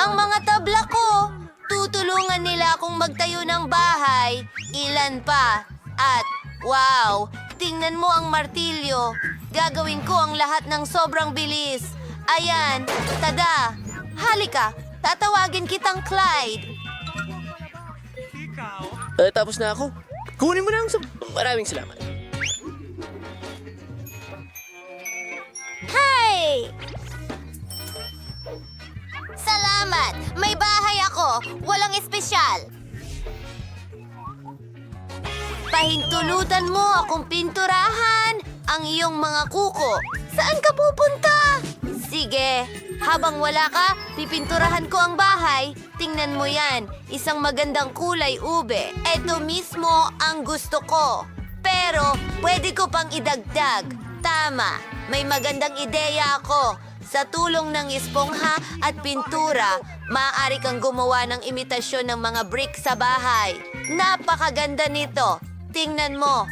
Ang mga tabla ko, tutulungan nila akong magtayo ng bahay. Ilan pa? At, wow, tingnan mo ang martilyo. Gagawin ko ang lahat ng sobrang bilis. Ayan, tada. Halika, tatawagin kitang Clyde. Tapos na ako. Kunin mo na ang Maraming salamat. Hey! Salamat! May bahay ako. Walang espesyal. Pahintulutan mo akong pinturahan ang iyong mga kuko. Saan ka pupunta? Sige, habang wala ka, pipinturahan ko ang bahay. Tingnan mo yan, isang magandang kulay ube. Ito mismo ang gusto ko. Pero, pwede ko pang idagdag. Tama, may magandang ideya ako. Sa tulong ng espongha at pintura, maaari kang gumawa ng imitasyon ng mga brick sa bahay. Napakaganda nito. Tingnan mo.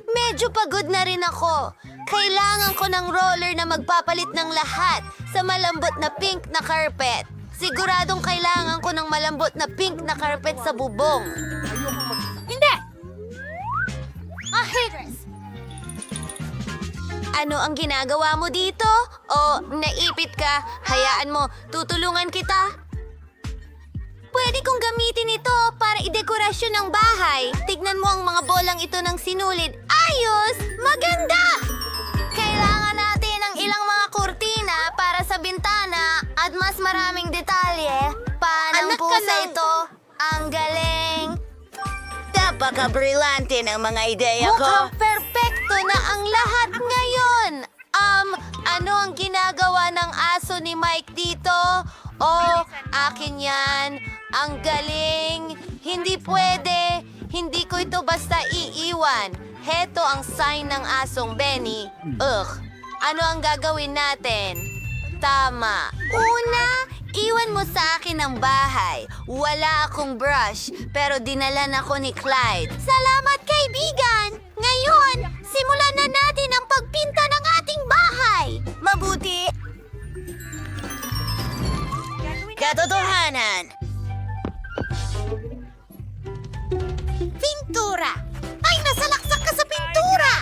Medyo pagod na rin ako. Kailangan ko ng roller na magpapalit ng lahat sa malambot na pink na carpet. Siguradong kailangan ko ng malambot na pink na carpet sa bubong. Hindi! Ahigres! Ano ang ginagawa mo dito? O naipit ka? Hayaan mo, tutulungan kita. Pwede kong gamitin ito para idekorasyon ng bahay. Tignan mo ang mga bolang ito ng sinulid. Ayos! Maganda! Kailangan natin ng ilang mga kurtina para sa bintana at mas maraming detalye. Paano po sa ito? Ang galing! Napaka-brilante ng mga ideya ko. Mukhang perpekto na ang lahat ngayon. Ano ang ginagawa ng aso ni Mike dito? Oh, akin yan. Ang galing. Hindi pwede. Hindi ko ito basta iiwan. Heto ang sign ng asong Benny. Ugh. Ano ang gagawin natin? Tama. Una, iwan mo sa akin ang bahay. Wala akong brush, pero dinalan ako ni Clyde. Salamat, kaibigan! Ngayon, simulan na natin ang pagpinta ng ating bahay. Mabuti. Katotohanan. Pintura! Ay, nasalaksak ka sa pintura!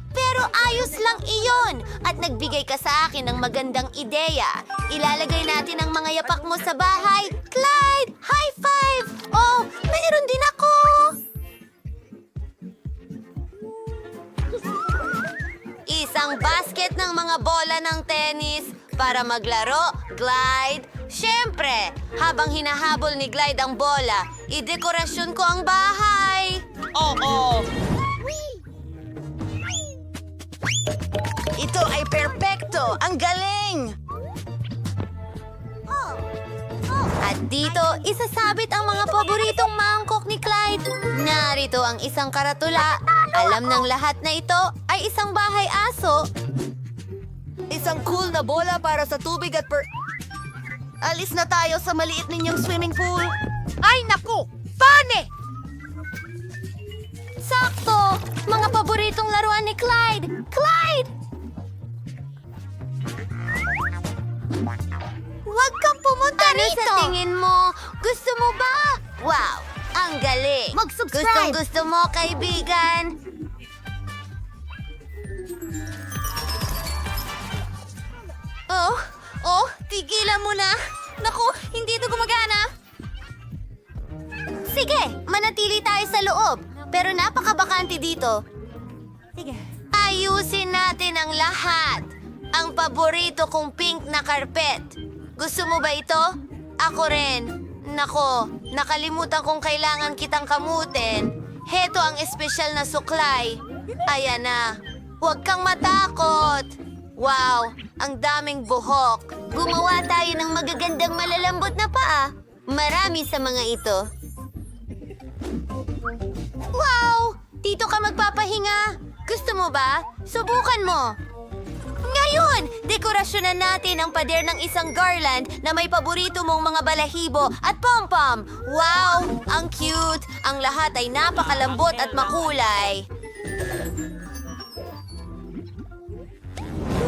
Pero ayos lang iyon at nagbigay ka sa akin ng magandang ideya. Ilalagay natin ang mga yapak mo sa bahay. Clyde, high five! Oh, mayroon din ako! Isang basket ng mga bola ng tennis para maglaro, Clyde. Siyempre, habang hinahabol ni Clyde ang bola, idekorasyon ko ang bahay. Oo. Ito ay perpekto. Ang galing. At dito, isasabit ang mga paboritong mangkok ni Clyde. Narito ang isang karatula. Alam ng lahat na ito ay isang bahay aso. Isang cool na bola para sa tubig at Alis na tayo sa maliit ninyong swimming pool. Ay, naku! Pane! Sakto! Mga paboritong laruan ni Clyde! Clyde! Huwag kang pumunta rito! Ano sa tingin mo? Gusto mo ba? Wow! Ang galing! Mag-subscribe! Gustong-gusto mo, kaibigan! Oh, tigilan mo na! Naku, hindi ito gumagana! Sige, manatili tayo sa loob. Pero napakabakante dito. Sige. Ayusin natin ang lahat. Ang paborito kong pink na karpet. Gusto mo ba ito? Ako rin. Nako, nakalimutan kong kailangan kitang kamutin. Heto ang espesyal na suklay. Ayan na. Huwag kang matakot. Wow, ang daming buhok. Gumawa tayo ng magagandang malalambot na paa. Marami sa mga ito. Wow! Dito ka magpapahinga. Gusto mo ba? Subukan mo. Ngayon, dekorasyonan natin ang pader ng isang garland na may paborito mong mga balahibo at pom-pom. Wow! Ang cute! Ang lahat ay napakalambot at makulay.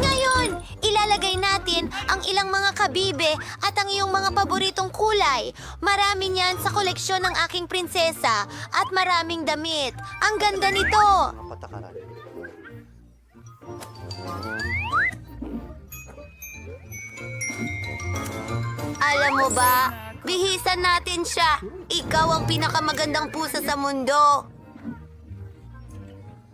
Ngayon, ilalagay ilalagay natin ang ilang mga kabibe at ang iyong mga paboritong kulay. Marami niyan sa koleksyon ng aking prinsesa at maraming damit. Ang ganda nito! Alam mo ba, bihisan natin siya. Ikaw ang pinakamagandang pusa sa mundo.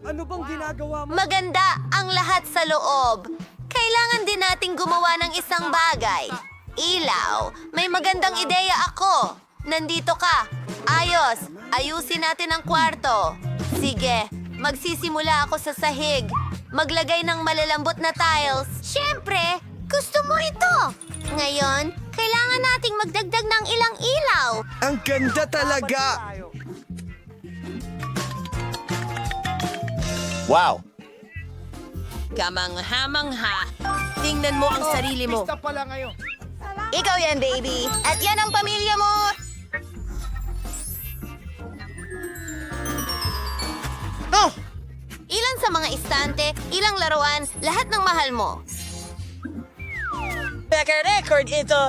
Ano bang ginagawa mo? Maganda ang lahat sa loob. Kailangan din nating gumawa ng isang bagay. Ilaw, may magandang ideya ako. Nandito ka. Ayos, ayusin natin ang kwarto. Sige, magsisimula ako sa sahig. Maglagay ng malalambot na tiles. Siyempre, gusto mo ito. Ngayon, kailangan nating magdagdag ng ilang ilaw. Ang ganda talaga! Wow! Kamangha-mangha. Tingnan mo ang sarili mo. pala ngayon. Ikaw yan, baby. At yan ang pamilya mo. Oh! Ilan sa mga istante, ilang laruan, lahat ng mahal mo. Record ito.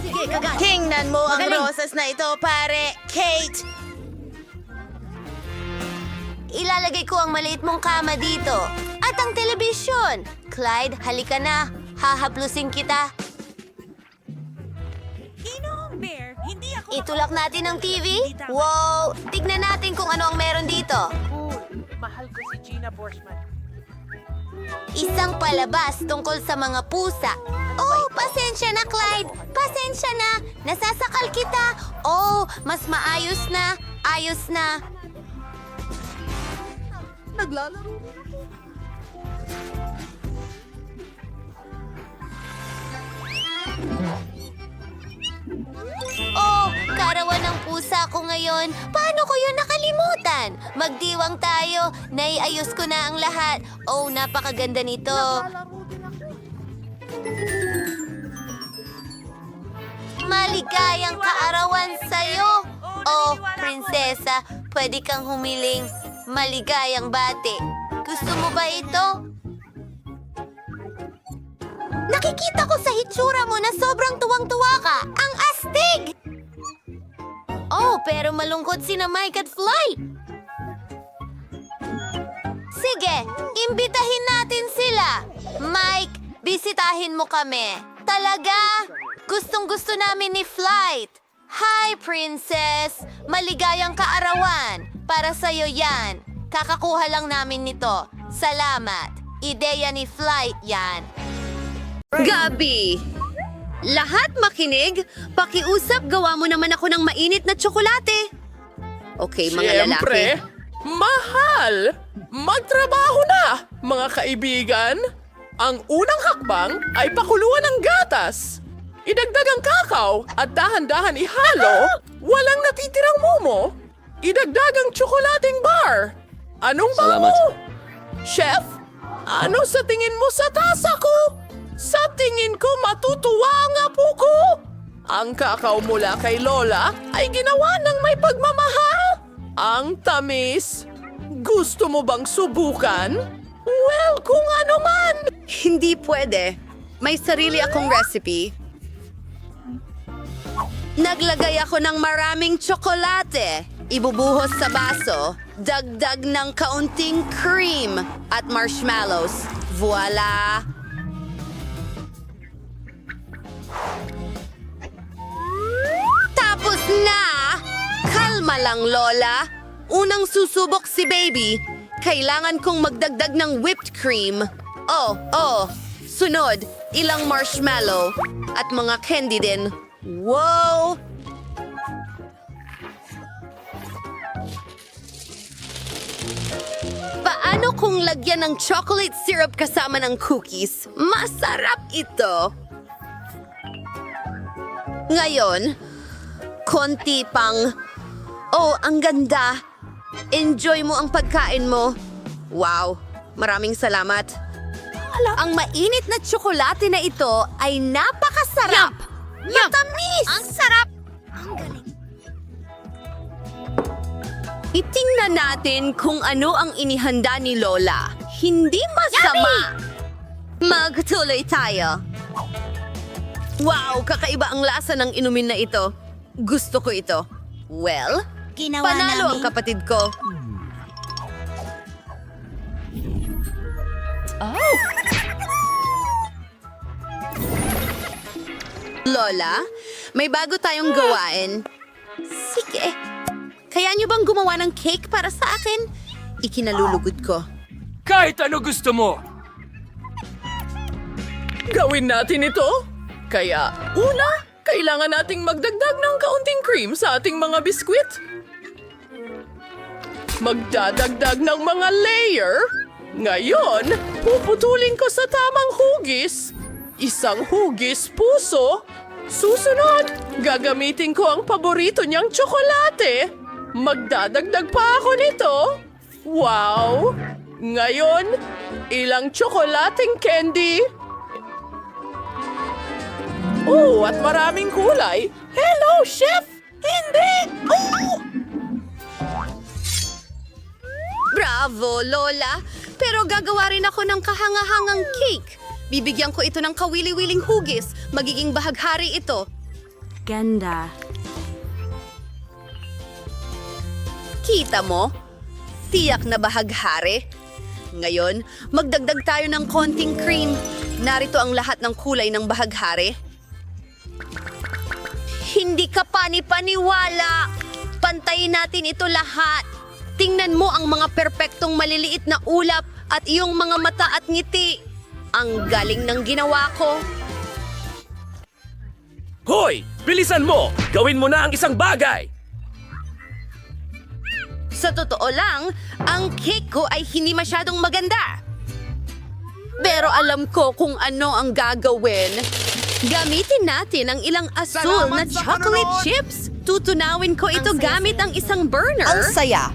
Sige, tingnan mo ang rosas na ito, pare. Kate! Ilalagay ko ang maliit mong kama dito. At ang telebisyon. Clyde, halika na. Hahaplusin kita. Itulak natin ang TV. Wow! Tignan natin kung ano ang meron dito. Mahal ko si Gina Borshman. Isang palabas tungkol sa mga pusa. Oh, pasensya na, Clyde. Pasensya na. Nasasakal kita. Oh, mas maayos na. Ayos na. Oh, karawan ng pusa ko ngayon. Paano ko yun nakalimutan? Magdiwang tayo. Naiayos ko na ang lahat. Oh, napakaganda nito. Maligayang kaarawan sa'yo. Oh, prinsesa, pwede kang humiling. Maligayang bate. Gusto mo ba ito? Nakikita ko sa hitsura mo na sobrang tuwang-tuwa ka. Ang astig! Oh, pero malungkot sina Mike at Fly. Sige, imbitahin natin sila. Mike, bisitahin mo kami. Talaga? Gustong-gusto namin ni Flight. Hi, Princess! Maligayang kaarawan. Para sa'yo yan. Kakakuha lang namin nito. Salamat. Ideya ni Flight yan. Gabi! Lahat makinig? Pakiusap, gawa mo naman ako ng mainit na tsokolate. Okay, mga lalaki. Mahal! Magtrabaho na, mga kaibigan! Ang unang hakbang ay pakuluan ng gatas. Idagdag ang kakao at dahan-dahan ihalo. Walang natitirang mumo. Idagdag ang tsokolating bar. Anong Salamat. bango? Chef, ano sa tingin mo sa tasa ko? Sa tingin ko matutuwa ang apo ko. Ang kakao mula kay Lola ay ginawa ng may pagmamahal. Ang tamis. Gusto mo bang subukan? Well, kung ano man. Hindi pwede. May sarili akong recipe. Naglagay ako ng maraming tsokolate. Ibubuhos sa baso. Dagdag ng kaunting cream at marshmallows. Voila! Tapos na! Kalma lang, Lola. Unang susubok si Baby. Kailangan kong magdagdag ng whipped cream. Oh. Sunod, ilang marshmallow at mga candy din. Wow! Paano kung lagyan ng chocolate syrup kasama ng cookies? Masarap ito! Ngayon, konti pang... Oh, ang ganda! Enjoy mo ang pagkain mo. Wow, maraming salamat. Ang mainit na tsokolate na ito ay napakasarap! Matamis! Ang sarap! Itingnan natin kung ano ang inihanda ni Lola. Hindi masama! Magtuloy tayo. Wow, kakaiba ang lasa ng inumin na ito. Gusto ko ito. Well, panalo ang kapatid ko. Lola, may bago tayong gawain. Sige. Kaya niyo bang gumawa ng cake para sa akin? Ikinalulugod ko. Kahit ano gusto mo. Gawin natin ito. Kaya, una, kailangan nating magdagdag ng kaunting cream sa ating mga biskwit. Magdadagdag ng mga layer. Ngayon, puputulin ko sa tamang hugis. Isang hugis puso. Susunod, gagamitin ko ang paborito niyang tsokolate. Magdadagdag pa ako nito. Wow! Ngayon, ilang tsokolating candy. Oh, at maraming kulay. Hello, Chef! Hindi! Oh! Bravo, Lola! Pero gagawa rin ako ng kahangahangang cake. Bibigyan ko ito ng kawili-wiling hugis. Magiging bahaghari ito. Ganda. Kita mo? Tiyak na bahaghari. Ngayon, magdagdag tayo ng konting cream. Narito ang lahat ng kulay ng bahaghari. Hindi ka pani-paniwala. Pantayin natin ito lahat. Tingnan mo ang mga perpektong maliliit na ulap at iyong mga mata at ngiti. Ang galing ng ginawa ko. Hoy! Bilisan mo! Gawin mo na ang isang bagay! Sa totoo lang, ang cake ko ay hindi masyadong maganda. Pero alam ko kung ano ang gagawin. Gamitin natin ang ilang asul na chocolate chips. Tutunawin ko ito gamit ang isang burner. Ang saya.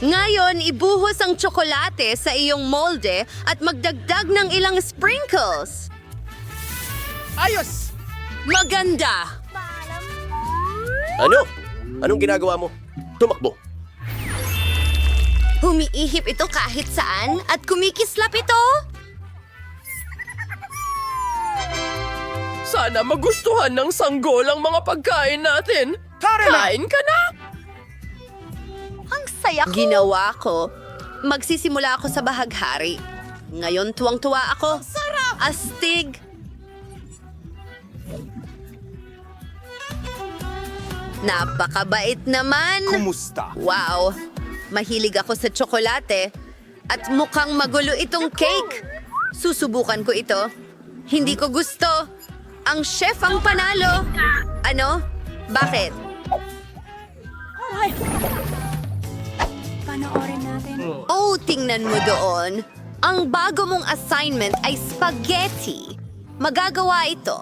Ngayon, ibuhos ang tsokolate sa iyong molde at magdagdag ng ilang sprinkles. Ayos! Maganda! Ano? Anong ginagawa mo? Tumakbo. Humiihip ito kahit saan at kumikislap ito. Sana magustuhan ng sanggol ang mga pagkain natin. Kain ka na! Ang saya ko. Ginawa ko. Magsisimula ako sa bahaghari. Ngayon tuwang-tuwa ako. Sarap! Astig! Napakabait naman! Kumusta? Wow! Mahilig ako sa tsokolate. At mukhang magulo itong cake. Susubukan ko ito. Hindi ko gusto. Ang chef ang panalo. Ano? Bakit? Panoorin natin. Oh, tingnan mo doon. Ang bago mong assignment ay spaghetti. Magagawa ito.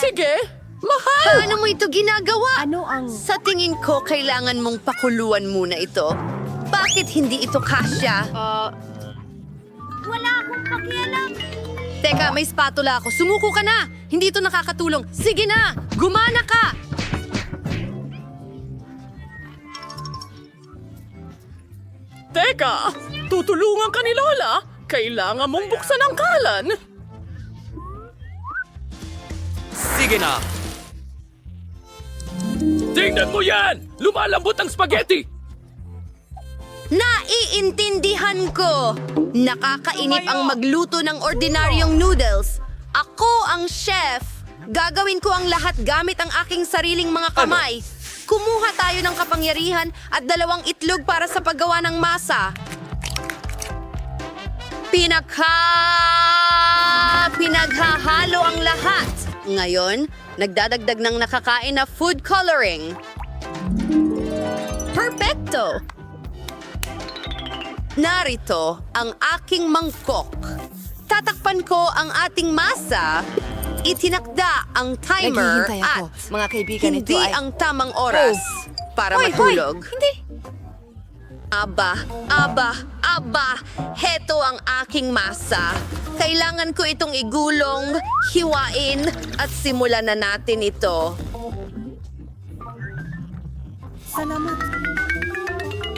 Sige, mahal! Paano mo ito ginagawa? Ano ang... Sa tingin ko, kailangan mong pakuluan muna ito. Bakit hindi ito kasya? Wala akong pakialam. Teka, may spatula ako. Sumuko ka na! Hindi ito nakakatulong. Sige na! Gumana ka! Teka, tutulungan ka ni Lola. Kailangan mong buksan ang kalan. Sige na! Tingnan mo yan! Lumalambot ang spaghetti! Naiintindihan ko! Nakakainip ang magluto ng ordinaryong noodles. Ako ang chef. Gagawin ko ang lahat gamit ang aking sariling mga kamay. Kumuha tayo ng kapangyarihan at 2 itlog para sa paggawa ng masa. Pinaghahalo ang lahat. Ngayon, nagdadagdag ng nakakain na food coloring. Perfecto! Narito ang aking mangkok. Tatakpan ko ang ating masa. Itinakda ang timer Naghihintay ako. at Mga kaibigan, hindi ito ay... ang tamang oras para matulog. Hindi. Aba, heto ang aking masa. Kailangan ko itong igulong, hiwain, at simulan na natin ito. Salamat.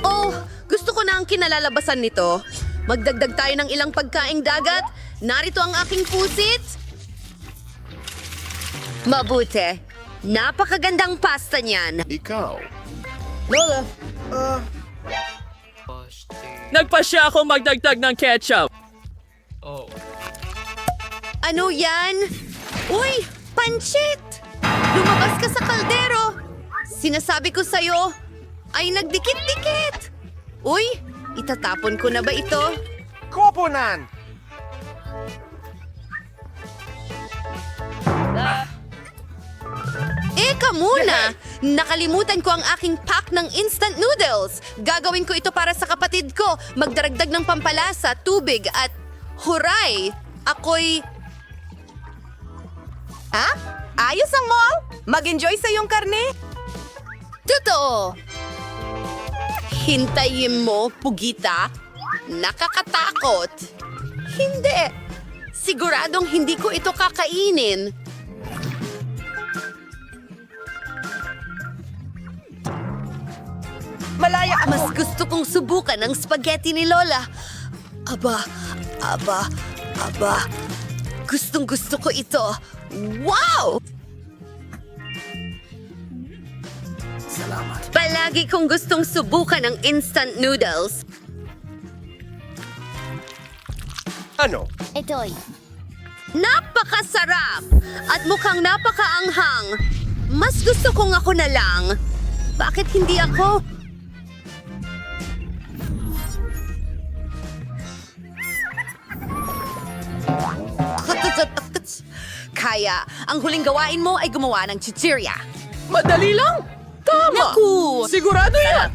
Oh, Gusto ko na ang kinalalabasan nito. Magdagdag tayo ng ilang pagkaing dagat. Narito ang aking pusit. Mabuti. Napakagandang pasta niyan. Lola, Nagpasya ako magdagdag ng ketchup. Ano yan? Uy, pansit! Lumabas ka sa kaldero. Sinasabi ko sa'yo, ay nagdikit-dikit. Uy, itatapon ko na ba ito? Koponan! Eka muna! Nakalimutan ko ang aking pack ng instant noodles. Gagawin ko ito para sa kapatid ko. Magdaragdag ng pampalasa, tubig at huray! Ako'y... Ha? Ayos ang mall? Mag-enjoy sa iyong karne? Totoo! Hintayin mo, Pugita. Nakakatakot. Hindi. Siguradong hindi ko ito kakainin. Malaya ako. Mas gusto kong subukan ang spaghetti ni Lola. Aba. Gustong gusto ko ito. Wow! Palagi kong gustong subukan ang instant noodles. Ano? Ito'y. Napakasarap! At mukhang napakaanghang. Mas gusto kong ako na lang. Bakit hindi ako? Kaya, ang huling gawain mo ay gumawa ng chichirya. Madali lang. Tama. Naku! Sigurado yan.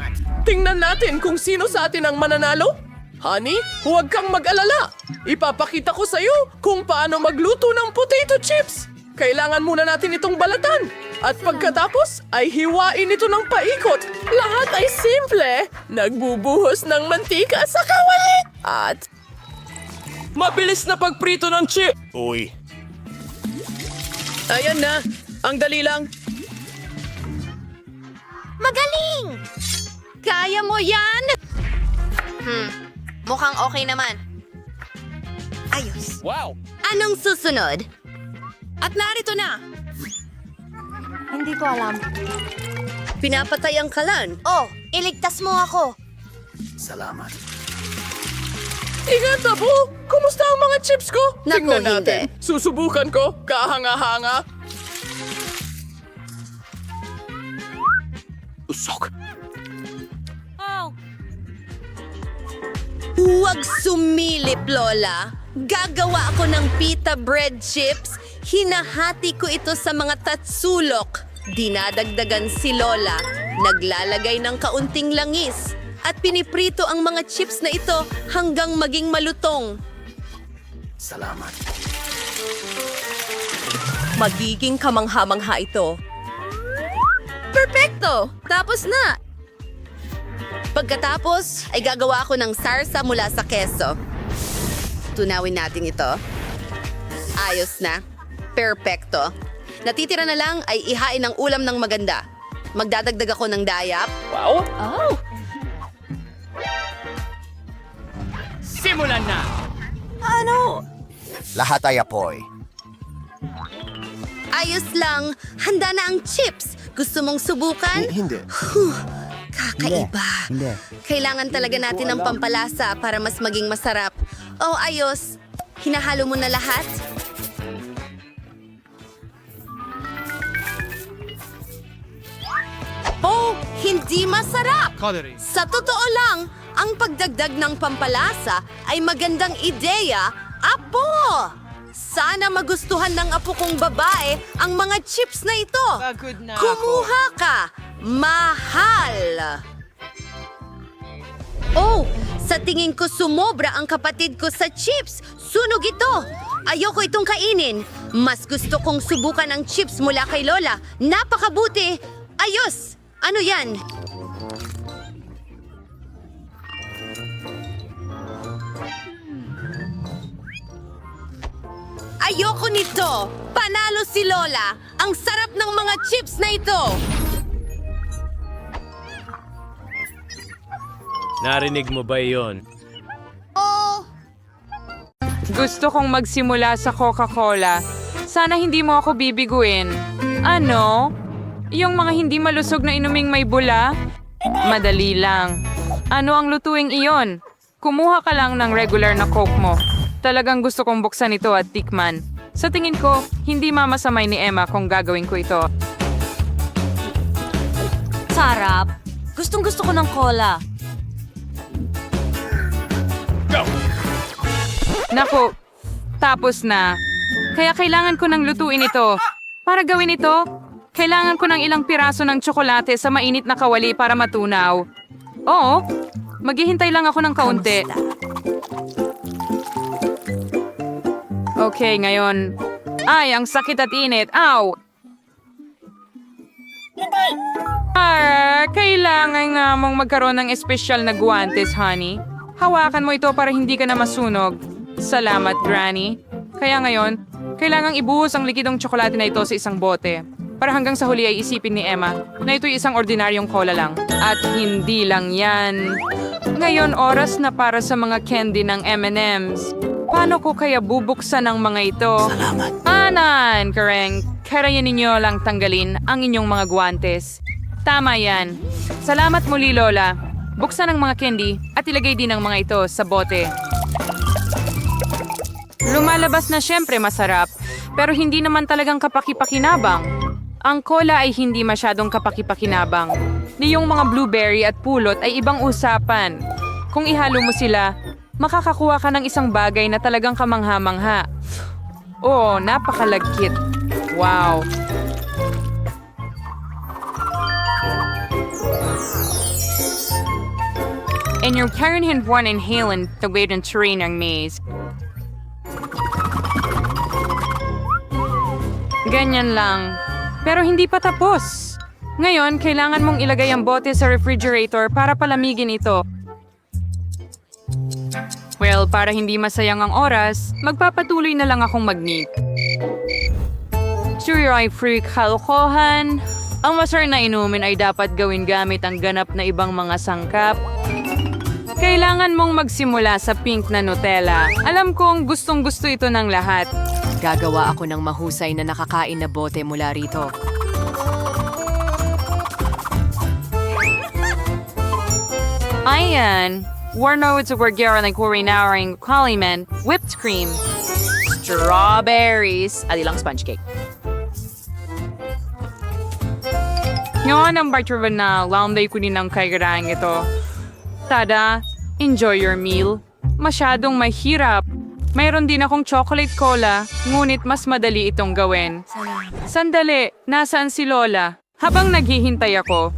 Tingnan natin kung sino sa atin ang mananalo. Honey, huwag kang mag-alala. Ipapakita ko sa'yo kung paano magluto ng potato chips. Kailangan muna natin itong balatan. At pagkatapos ay hiwain ito ng paikot. Lahat ay simple. Nagbubuhos ng mantika sa kawali. At Mabilis na pagprito ng chip! Uy. ayan na. Ang dali lang. Magaling! Kaya mo yan? Mukhang okay naman. Ayos. Wow! Anong susunod? At narito na. Hindi ko alam. Pinapatay ang kalan. Oh, iligtas mo ako. Ingat na po! Kumusta ang mga chips ko? Naku, Tingnan natin. hindi. Susubukan ko. Kahanga-hanga. Usok. Huwag sumilip, Lola. Gagawa ako ng pita bread chips. Hinahati ko ito sa mga tatsulok. Dinadagdagan si Lola. Naglalagay ng kaunting langis. At piniprito ang mga chips na ito hanggang maging malutong. Magiging kamangha-mangha ito. Perfecto! Tapos na! Pagkatapos, ay gagawa ako ng sarsa mula sa keso. Tunawin natin ito. Ayos na. Perfecto. Natitira na lang ay ihain ang ulam ng maganda. Magdadagdag ako ng dayap. Wow! Oh! Simulan na! Lahat ay apoy. Ayos lang. Handa na ang chips. Gusto mong subukan? Hindi. Kakaiba. Hindi. Kailangan talaga natin ng pampalasa para mas maging masarap. Oh, ayos. Hinahalo mo na lahat? Oh, hindi masarap! Sa totoo lang, ang pagdagdag ng pampalasa ay magandang ideya, Apo! Sana magustuhan ng apo kong babae ang mga chips na ito. Pagod na ako. Kumuha ka! Mahal! Oh, sa tingin ko sumobra ang kapatid ko sa chips. Sunog ito. Ayoko itong kainin. Mas gusto kong subukan ang chips mula kay Lola. Napakabuti. Ayos! Ano yan? Ayoko nito! Panalo si Lola! Ang sarap ng mga chips na ito! Narinig mo ba yon? Gusto kong magsimula sa Coca-Cola. Sana hindi mo ako bibiguin. Ano? Yung mga hindi malusog na inuming may bula? Madali lang. Ano ang lutuing iyon? Kumuha ka lang ng regular na Coke mo. Talagang gusto kong buksan ito at tikman. Sa tingin ko, hindi mamasamay ni Emma kung gagawin ko ito. Sarap. Gustong-gusto ko ng cola. Naku, tapos na. Kaya kailangan ko ng lutuin ito. Para gawin ito, kailangan ko ng ilang piraso ng tsokolate sa mainit na kawali para matunaw. Oo, maghihintay lang ako ng kaunti. Okay, ngayon. Ay, ang sakit at init. Ow! Kailangan nga mong magkaroon ng espesyal na guwantes, honey. Hawakan mo ito para hindi ka na masunog. Salamat, Granny. Kaya ngayon, kailangang ibuhos ang likidong tsokolate na ito sa isang bote. Para hanggang sa huli ay isipin ni Emma na ito'y isang ordinaryong cola lang. At hindi lang yan. Ngayon, oras na para sa mga candy ng M&M's. Paano ko kaya bubuksan ang mga ito? Salamat. Anan, Kareng. Kaya ninyo lang tanggalin ang inyong mga guwantes. Tama yan. Salamat muli, Lola. Buksan ang mga candy at ilagay din ang mga ito sa bote. Lumalabas na syempre masarap, pero hindi naman talagang kapaki-pakinabang. Ang cola ay hindi masyadong kapaki-pakinabang. Niyong mga blueberry at pulot ay ibang usapan. Kung ihalo mo sila, makakakuha ka ng isang bagay na talagang kamangha-mangha. Oo, napakalagkit. Wow. And your Karen Buwan and Halen tawid ng terrain ng maze. Ganyan lang. Pero hindi pa tapos. Ngayon, kailangan mong ilagay ang bote sa refrigerator para palamigin ito. Well, para hindi masayang ang oras, magpapatuloy na lang akong mag-meet. Sure ay free kalokohan. Ang masarap na inumin ay dapat gawin gamit ang ganap na ibang mga sangkap. Kailangan mong magsimula sa pink na Nutella. Alam kong gustong-gusto ito ng lahat. Gagawa ako ng mahusay na nakakain na bote mula rito. Ayan. Warno sa Wargera ng Kurinaring Kaliman, whipped cream, strawberries, at ilang sponge cake. Ngayon ang bartravan na launday ko din ang kaigaraang ito. Tada, enjoy your meal. Masyadong mahirap. Mayroon din akong chocolate cola, ngunit mas madali itong gawin. Sandali, nasaan si Lola? Habang naghihintay ako,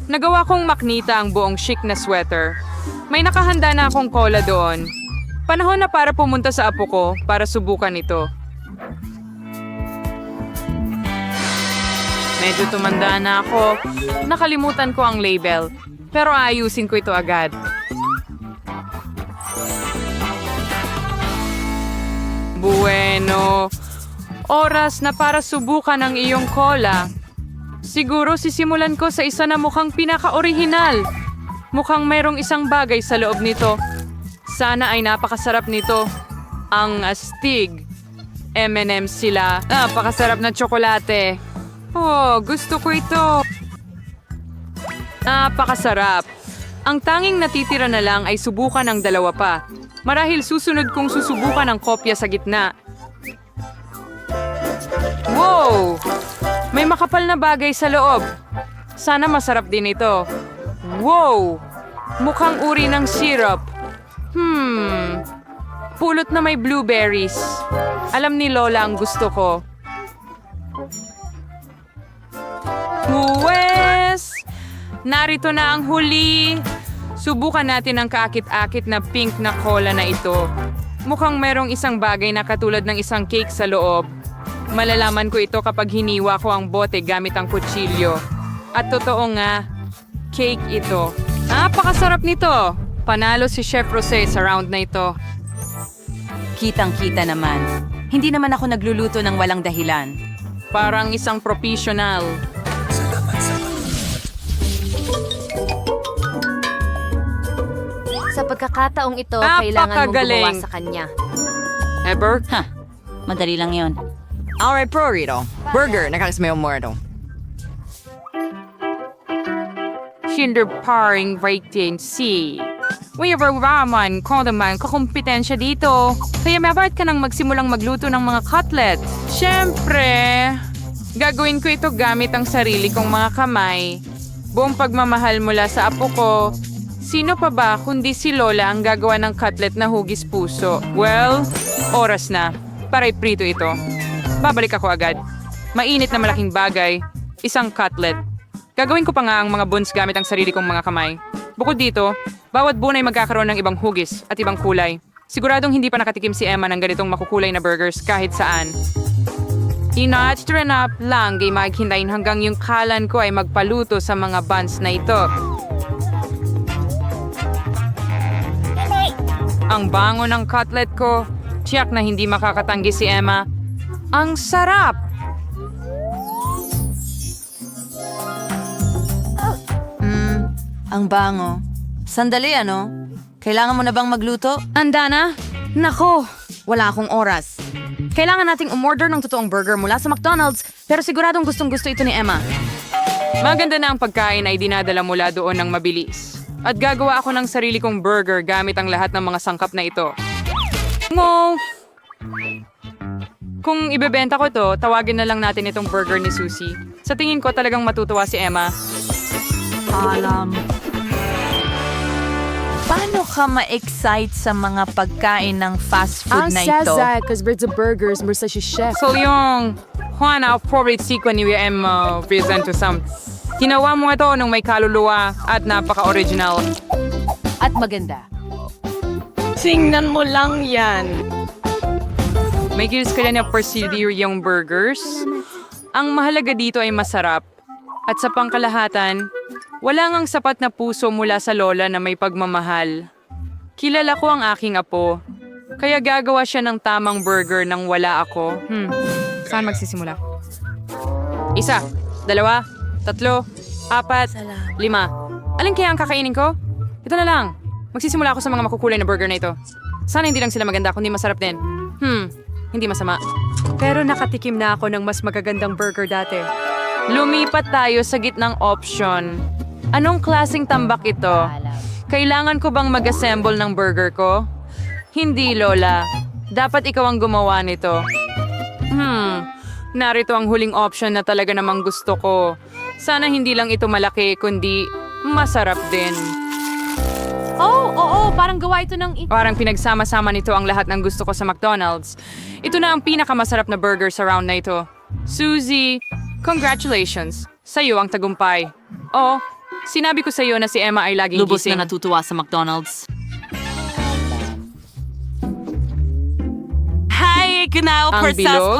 nagawa kong maknita ang buong chic na sweater. May nakahanda na akong cola doon. Panahon na para pumunta sa apo ko para subukan ito. Medyo tumanda na ako. Nakalimutan ko ang label, pero ayusin ko ito agad. Bueno, oras na para subukan ang iyong cola. Siguro sisimulan ko sa isa na mukhang pinaka-orihinal. Mukhang mayroong isang bagay sa loob nito. Sana ay napakasarap nito. Ang astig. M&M's sila. Napakasarap na tsokolate. Oh, gusto ko ito. Napakasarap. Ang tanging natitira na lang ay subukan ang dalawa pa. Marahil susunod kong susubukan ang kopya sa gitna. Wow! May makapal na bagay sa loob. Sana masarap din ito. Wow! Mukhang uri ng syrup. Pulot na may blueberries. Alam ni Lola ang gusto ko. Huwes! Narito na ang huli. Subukan natin ang kaakit-akit na pink na cola na ito. Mukhang merong isang bagay na katulad ng isang cake sa loob. Malalaman ko ito kapag hiniwa ko ang bote gamit ang kutsilyo. At totoo nga, cake ito. Napakasarap nito! Panalo si Chef Rosé sa round na ito. Kitang-kita naman. Hindi naman ako nagluluto ng walang dahilan. Parang isang professional. Sa pagkakataong ito, kailangan mong Napakagaling. gumawa sa kanya. Ever? Madali lang yon. Alright, pro rito. Burger, nakakasmayo mo ito. Hinder paring rating C. Wherever raman ko naman kakumpetensya dito. Kaya mabat ka nang magsimulang magluto ng mga cutlet. Siyempre, gagawin ko ito gamit ang sarili kong mga kamay. Buong pagmamahal mula sa apo ko. Sino pa ba kundi si Lola ang gagawa ng cutlet na hugis puso? Well, oras na. Para iprito ito. Babalik ako agad. Mainit na malaking bagay. Isang cutlet. Gagawin ko pa nga ang mga buns gamit ang sarili kong mga kamay. Bukod dito, bawat buwan ay magkakaroon ng ibang hugis at ibang kulay. Siguradong hindi pa nakatikim si Emma ng ganitong makukulay na burgers kahit saan. Ina-train up lang ay maghintayin hanggang yung kalan ko ay magpaluto sa mga buns na ito. Ang bango ng cutlet ko. Tiyak na hindi makakatanggi si Emma. Ang sarap! Ang bango. Sandali, ano? Kailangan mo na bang magluto? Anda na? Nako, wala akong oras. Kailangan nating umorder ng totoong burger mula sa McDonald's, pero siguradong gustong-gusto ito ni Emma. Maganda na ang pagkain ay dinadala mula doon ng mabilis. At gagawa ako ng sarili kong burger gamit ang lahat ng mga sangkap na ito. Mo! Kung ibebenta ko to, tawagin na lang natin itong burger ni Susie. Sa tingin ko talagang matutuwa si Emma. Paano ka ma-excite sa mga pagkain ng fast food na ito? So yung Juan, I'll probably seek when you present to some. Ginawa mo ito nung may kaluluwa at napaka-original. At maganda. Tingnan mo lang yan. May gilis ka na procedure yung burgers. Ang mahalaga dito ay masarap. At sa pangkalahatan, wala ngang sapat na puso mula sa lola na may pagmamahal. Kilala ko ang aking apo. Kaya gagawa siya ng tamang burger nang wala ako. Saan magsisimula? 1, 2, 3, 4, 5. Alin kaya ang kakainin ko? Ito na lang. Magsisimula ako sa mga makukulay na burger na ito. Sana hindi lang sila maganda, kundi masarap din. Hindi masama. Pero nakatikim na ako ng mas magagandang burger dati. Lumipat tayo sa gitnang option. Anong klaseng tambak ito? Kailangan ko bang mag-assemble ng burger ko? Hindi, Lola. Dapat ikaw ang gumawa nito. Narito ang huling option na talaga namang gusto ko. Sana hindi lang ito malaki, kundi masarap din. Oo, parang gawa ito ng... Parang pinagsama-sama nito ang lahat ng gusto ko sa McDonald's. Ito na ang pinakamasarap na burger sa round na ito. Susie, congratulations. Sa'yo ang tagumpay. Oh, sinabi ko sa'yo na si Emma ay laging Lubos gising. na natutuwa sa McDonald's. Hi, genau, Ang bilog?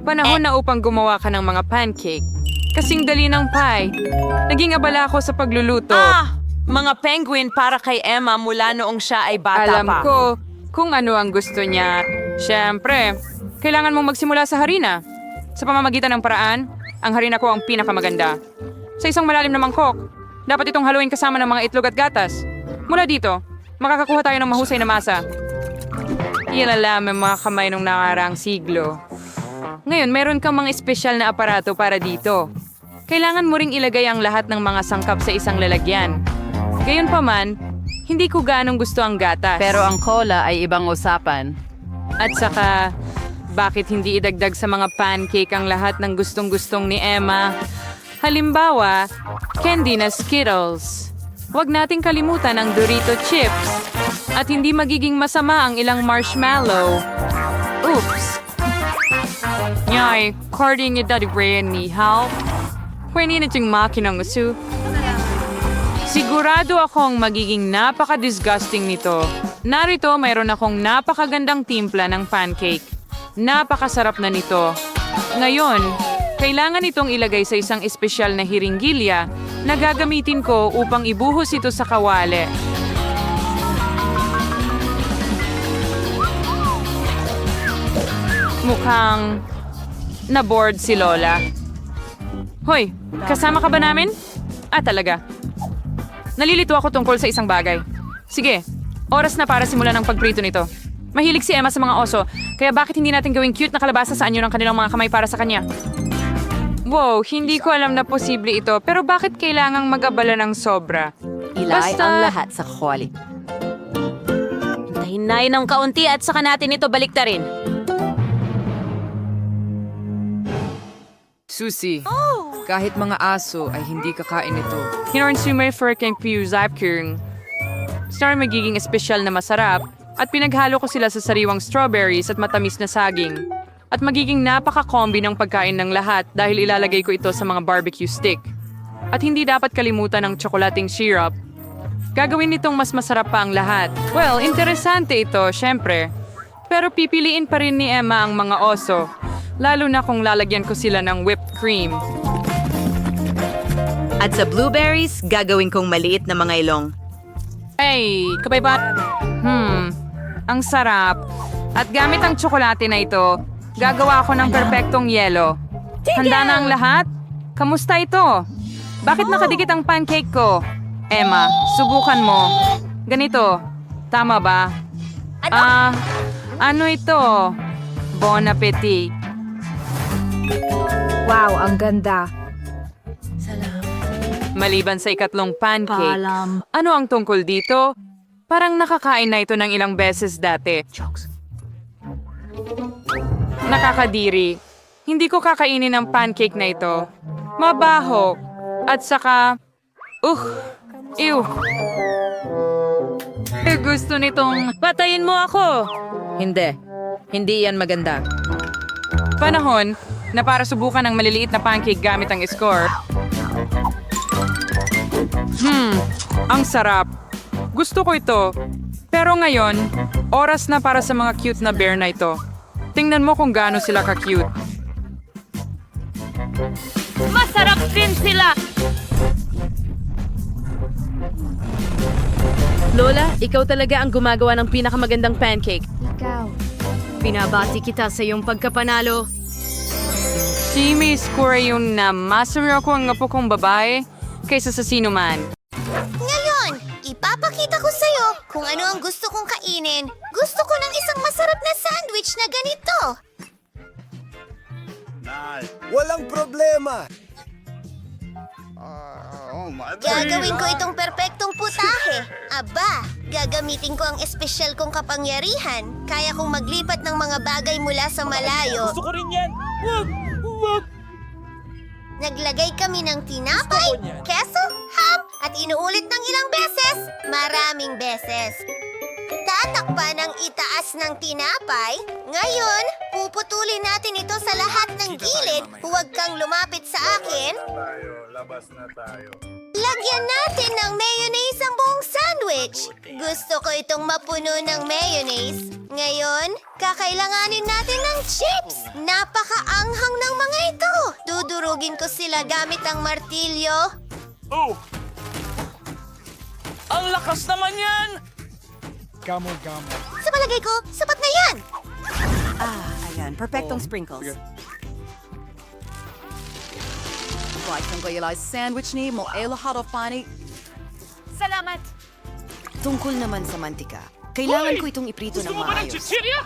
Panahon na upang gumawa ka ng mga pancake. Kasing dali ng pie. Naging abala ako sa pagluluto. Mga penguin para kay Emma mula noong siya ay bata Alam pa. ko kung ano ang gusto niya. Siyempre, kailangan mong magsimula sa harina. Sa pamamagitan ng paraan, ang harina ko ang pinakamaganda. Sa isang malalim na mangkok, dapat itong haluin kasama ng mga itlog at gatas. Mula dito, makakakuha tayo ng mahusay na masa. Iyan ang mga kamay nung nakaraang siglo. Ngayon, meron kang mga espesyal na aparato para dito. Kailangan mo ring ilagay ang lahat ng mga sangkap sa isang lalagyan. Gayunpaman, hindi ko ganong gusto ang gatas. Pero ang cola ay ibang usapan. At saka, bakit hindi idagdag sa mga pancake ang lahat ng gustong-gustong ni Emma? Halimbawa, candy na Skittles. Huwag nating kalimutan ang Dorito chips. At hindi magiging masama ang ilang marshmallow. Oops! Nyay, carding niya dati brain ni Hal. Pwede na itong makinang uso. Sigurado akong magiging napaka-disgusting nito. Narito, mayroon akong napakagandang timpla ng pancake. Napakasarap na nito. Ngayon, kailangan itong ilagay sa isang espesyal na hiringgilya na gagamitin ko upang ibuhos ito sa kawali. Mukhang na-bored si Lola. Hoy, kasama ka ba namin? Talaga. Nalilito ako tungkol sa isang bagay. Sige, Oras na para simulan ang pagprito nito. Mahilig si Emma sa mga oso, kaya bakit hindi natin gawing cute na kalabasa sa anyo ng kanilang mga kamay para sa kanya? Wow, hindi ko alam na posible ito, pero bakit kailangang mag-abala ng sobra? Ilay ang lahat sa kwali. Hinay ng kaunti at saka natin ito baliktarin. Susi, kahit mga aso ay hindi kakain ito. Hinorin sumay for keng piuzap kung star magiging espesyal na masarap at pinaghalo ko sila sa sariwang strawberries at matamis na saging. At magiging napaka-combi ng pagkain ng lahat dahil ilalagay ko ito sa mga barbecue stick. At hindi dapat kalimutan ng tsokolating syrup. Gagawin nitong mas masarap pa ang lahat. Well, interesante ito, syempre. Pero pipiliin pa rin ni Emma ang mga oso. Lalo na kung lalagyan ko sila ng whipped cream. At sa blueberries, gagawin kong maliit na mga ilong. Ay, kabay ba? Ang sarap. At gamit ang tsokolate na ito, gagawa ako ng perpektong yelo. Handa na ang lahat? Kamusta ito? Bakit nakadikit ang pancake ko? Emma, subukan mo. Ganito. Tama ba? Ano ito? Bon appetit. Wow, ang ganda. Maliban sa ikatlong pancake, ano ang tungkol dito? Parang nakakain na ito ng ilang beses dati. Nakakadiri. Hindi ko kakainin ang pancake na ito. Mabaho. At saka... Ew. Gusto nitong... Patayin mo ako! Hindi. Hindi yan maganda. Panahon na para subukan ang maliliit na pancake gamit ang score. Ang sarap. Gusto ko ito. Pero ngayon, oras na para sa mga cute na bear na ito. Tingnan mo kung gaano sila ka-cute. Masarap din sila! Lola, ikaw talaga ang gumagawa ng pinakamagandang pancake. Ikaw. Pinabati kita sa iyong pagkapanalo. Si may score yun na masarap ko ang apo kong babae kaysa sa sino man. Ngayon, ipapakita ko sa'yo kung ano ang gusto kong kainin. Gusto ko ng isang masarap na sandwich na ganito. Walang problema. Gagawin ko itong perpektong putahe. Aba, gagamitin ko ang espesyal kong kapangyarihan. Kaya kong maglipat ng mga bagay mula sa malayo. Gusto ko rin yan. Wag. Naglagay kami ng tinapay, keso, ham, at inuulit ng ilang beses. Maraming beses. Tatakpan ng itaas ng tinapay. Ngayon, puputulin natin ito sa lahat ng gilid. Huwag kang lumapit sa akin. Lagyan natin ng mayonnaise ang buong sandwich. Gusto ko itong mapuno ng mayonnaise. Ngayon, kakailanganin natin ng chips. Napakaanghang ng mga ito. Dudurugin ko sila gamit ang martilyo. Ang lakas naman yan! Sa palagay ko, sapat na yan. Ayan, perfectong sprinkles. Right, kung kayo sandwich ni mo lahat of pani. Salamat. Tungkol naman sa mantika, kailangan ko itong iprito ng maayos. chichirya?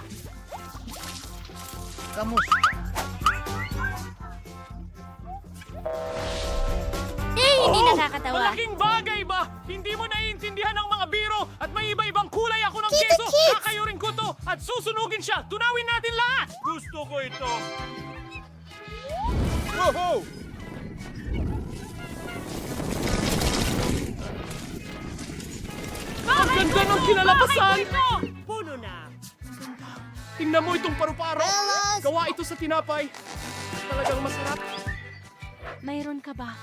Hindi nakakatawa. Malaking bagay ba? Hindi mo naiintindihan ang mga biro at may iba-ibang kulay ako ng Kita keso. kids! Kakayurin ko to at susunugin siya. Tunawin natin lahat. Gusto ko ito. Woohoo! Ang ganda ng kinalabasan! Puno na! Tingnan mo itong paru-paro. Belas! Gawa ito sa tinapay. Talagang masarap. Mayroon ka ba?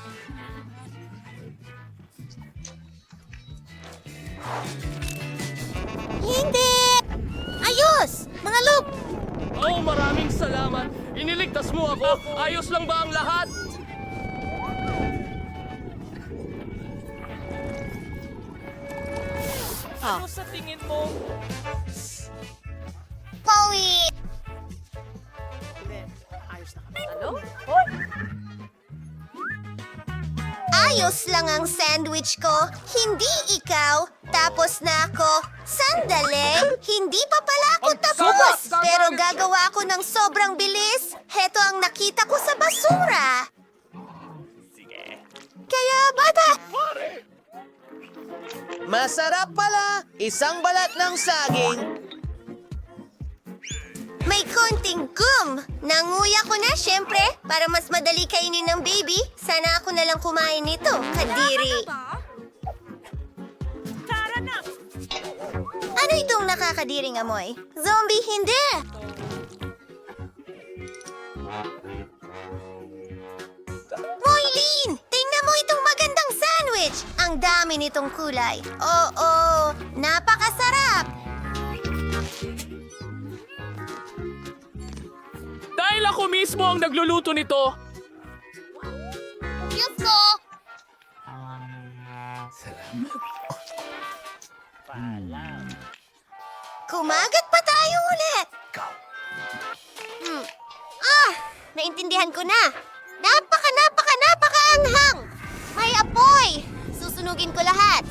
Hindi! Ayos! Mga loop! Oh, maraming salamat. Iniligtas mo ako. Ayos lang ba ang lahat? Ano sa tingin mo? Chloe! Ayos lang ang sandwich ko. Hindi ikaw. Tapos na ako. Sandali, hindi pa pala ako tapos. Pero gagawa ako ng sobrang bilis. Heto ang nakita ko sa basura. Kaya, bata, Masarap pala! Isang balat ng saging. may konting gum. Nanguya ko na, syempre, para mas madali kainin ng baby. Sana ako na lang kumain nito, kadiri. Ano itong nakakadiring amoy? Zombie, hindi! Moylene! Tingnan mo itong magandang sandwich! Ang dami nitong kulay. Oo, napakasarap! Dahil ako mismo ang nagluluto nito. Diyos ko! Kumagat pa tayo ulit! Naintindihan ko na! Napaka-anghang! May apoy! Susunugin ko lahat!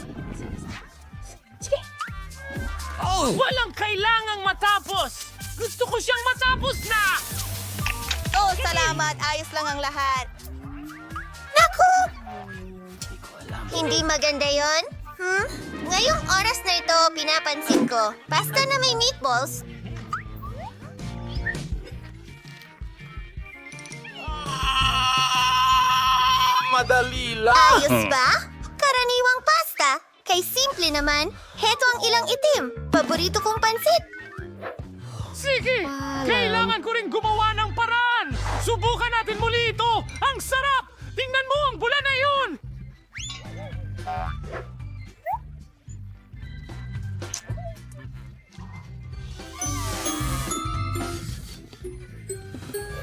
Walang kailangang matapos. Gusto ko siyang matapos na. Oh, salamat. Ayos lang ang lahat. Naku! Hindi maganda yon? Ngayong oras na ito, pinapansin ko. Pasta na may meatballs. Madali lang. Ayos ba? Karaniwang pasta. Kay simple naman, heto ang ilang itim. Paborito kong pansit. Sige, kailangan ko rin gumawa ng paraan. Subukan natin muli ito. Ang sarap. Tingnan mo ang bula na yun.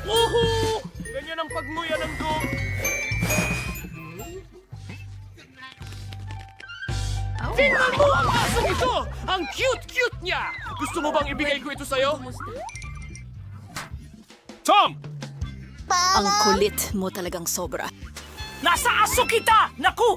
Woohoo! Ganyan ang pagmuya ng gum. Tingnan mo ang asong ito! Ang cute-cute niya! Gusto mo bang ibigay ko ito sa'yo? Tom! Ang Kulit mo talagang sobra. Nasa aso kita! Naku!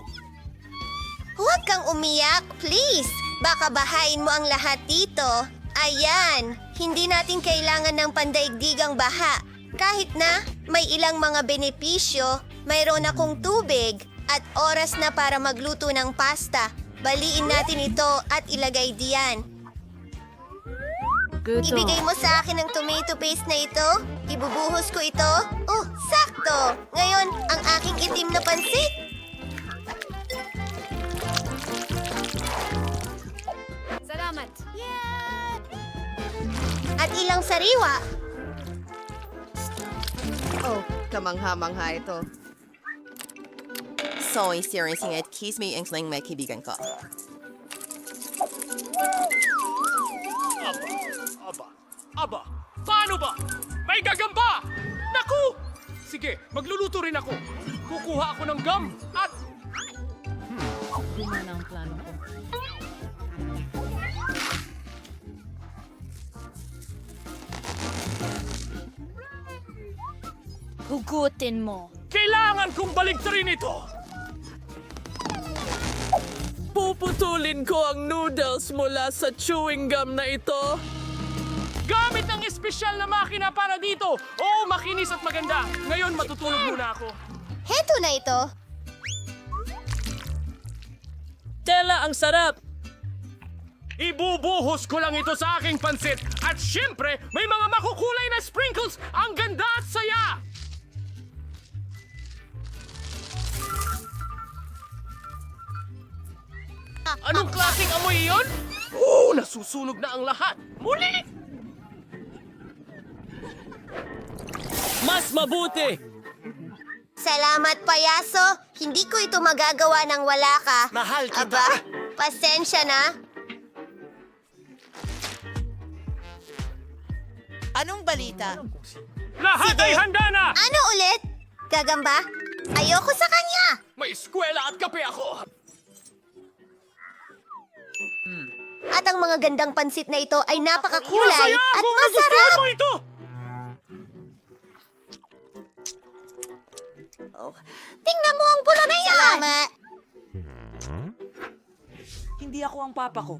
Huwag kang umiyak, please. Baka bahain mo ang lahat dito. Ayan, hindi natin kailangan ng pandaigdigang baha. Kahit na may ilang mga benepisyo, mayroon akong tubig at oras na para magluto ng pasta. Baliin natin ito at ilagay diyan. Ibigay mo sa akin ang tomato paste na ito. Ibubuhos ko ito. Oh, sakto! Ngayon, ang aking itim na pansit. Salamat. At ilang sariwa. Oh, kamangha-mangha ito. Soy series at kiss me ang sling may kaibigan ko. Aba, paano ba? May gagamba! Naku! Sige, magluluto rin ako. Kukuha ako ng gum at... Hugutin mo. Kailangan kong baligtarin ito! Puputulin ko ang noodles mula sa chewing gum na ito. Gamit ang espesyal na makina para dito. Oh, makinis at maganda. Ngayon, matutulog muna ako. Heto na ito. Tela, ang sarap! Ibubuhos ko lang ito sa aking pansit. At syempre, may mga makukulay na sprinkles. Ang ganda at saya! Anong klaseng amoy iyon? Oh, nasusunog na ang lahat. Muli! Mas mabuti! Salamat, payaso. Hindi ko ito magagawa nang wala ka. Mahal kita. Aba, pasensya na. Anong balita? Lahat ay handa na! Ano ulit? Gagamba? Ayoko sa kanya. May eskwela at kape ako! At ang mga gandang pansit na ito ay napakakulay Masaya at kung masarap. nagustuhan mo ito! Tingnan mo ang bula na yan. Salamat. hindi ako ang papa ko.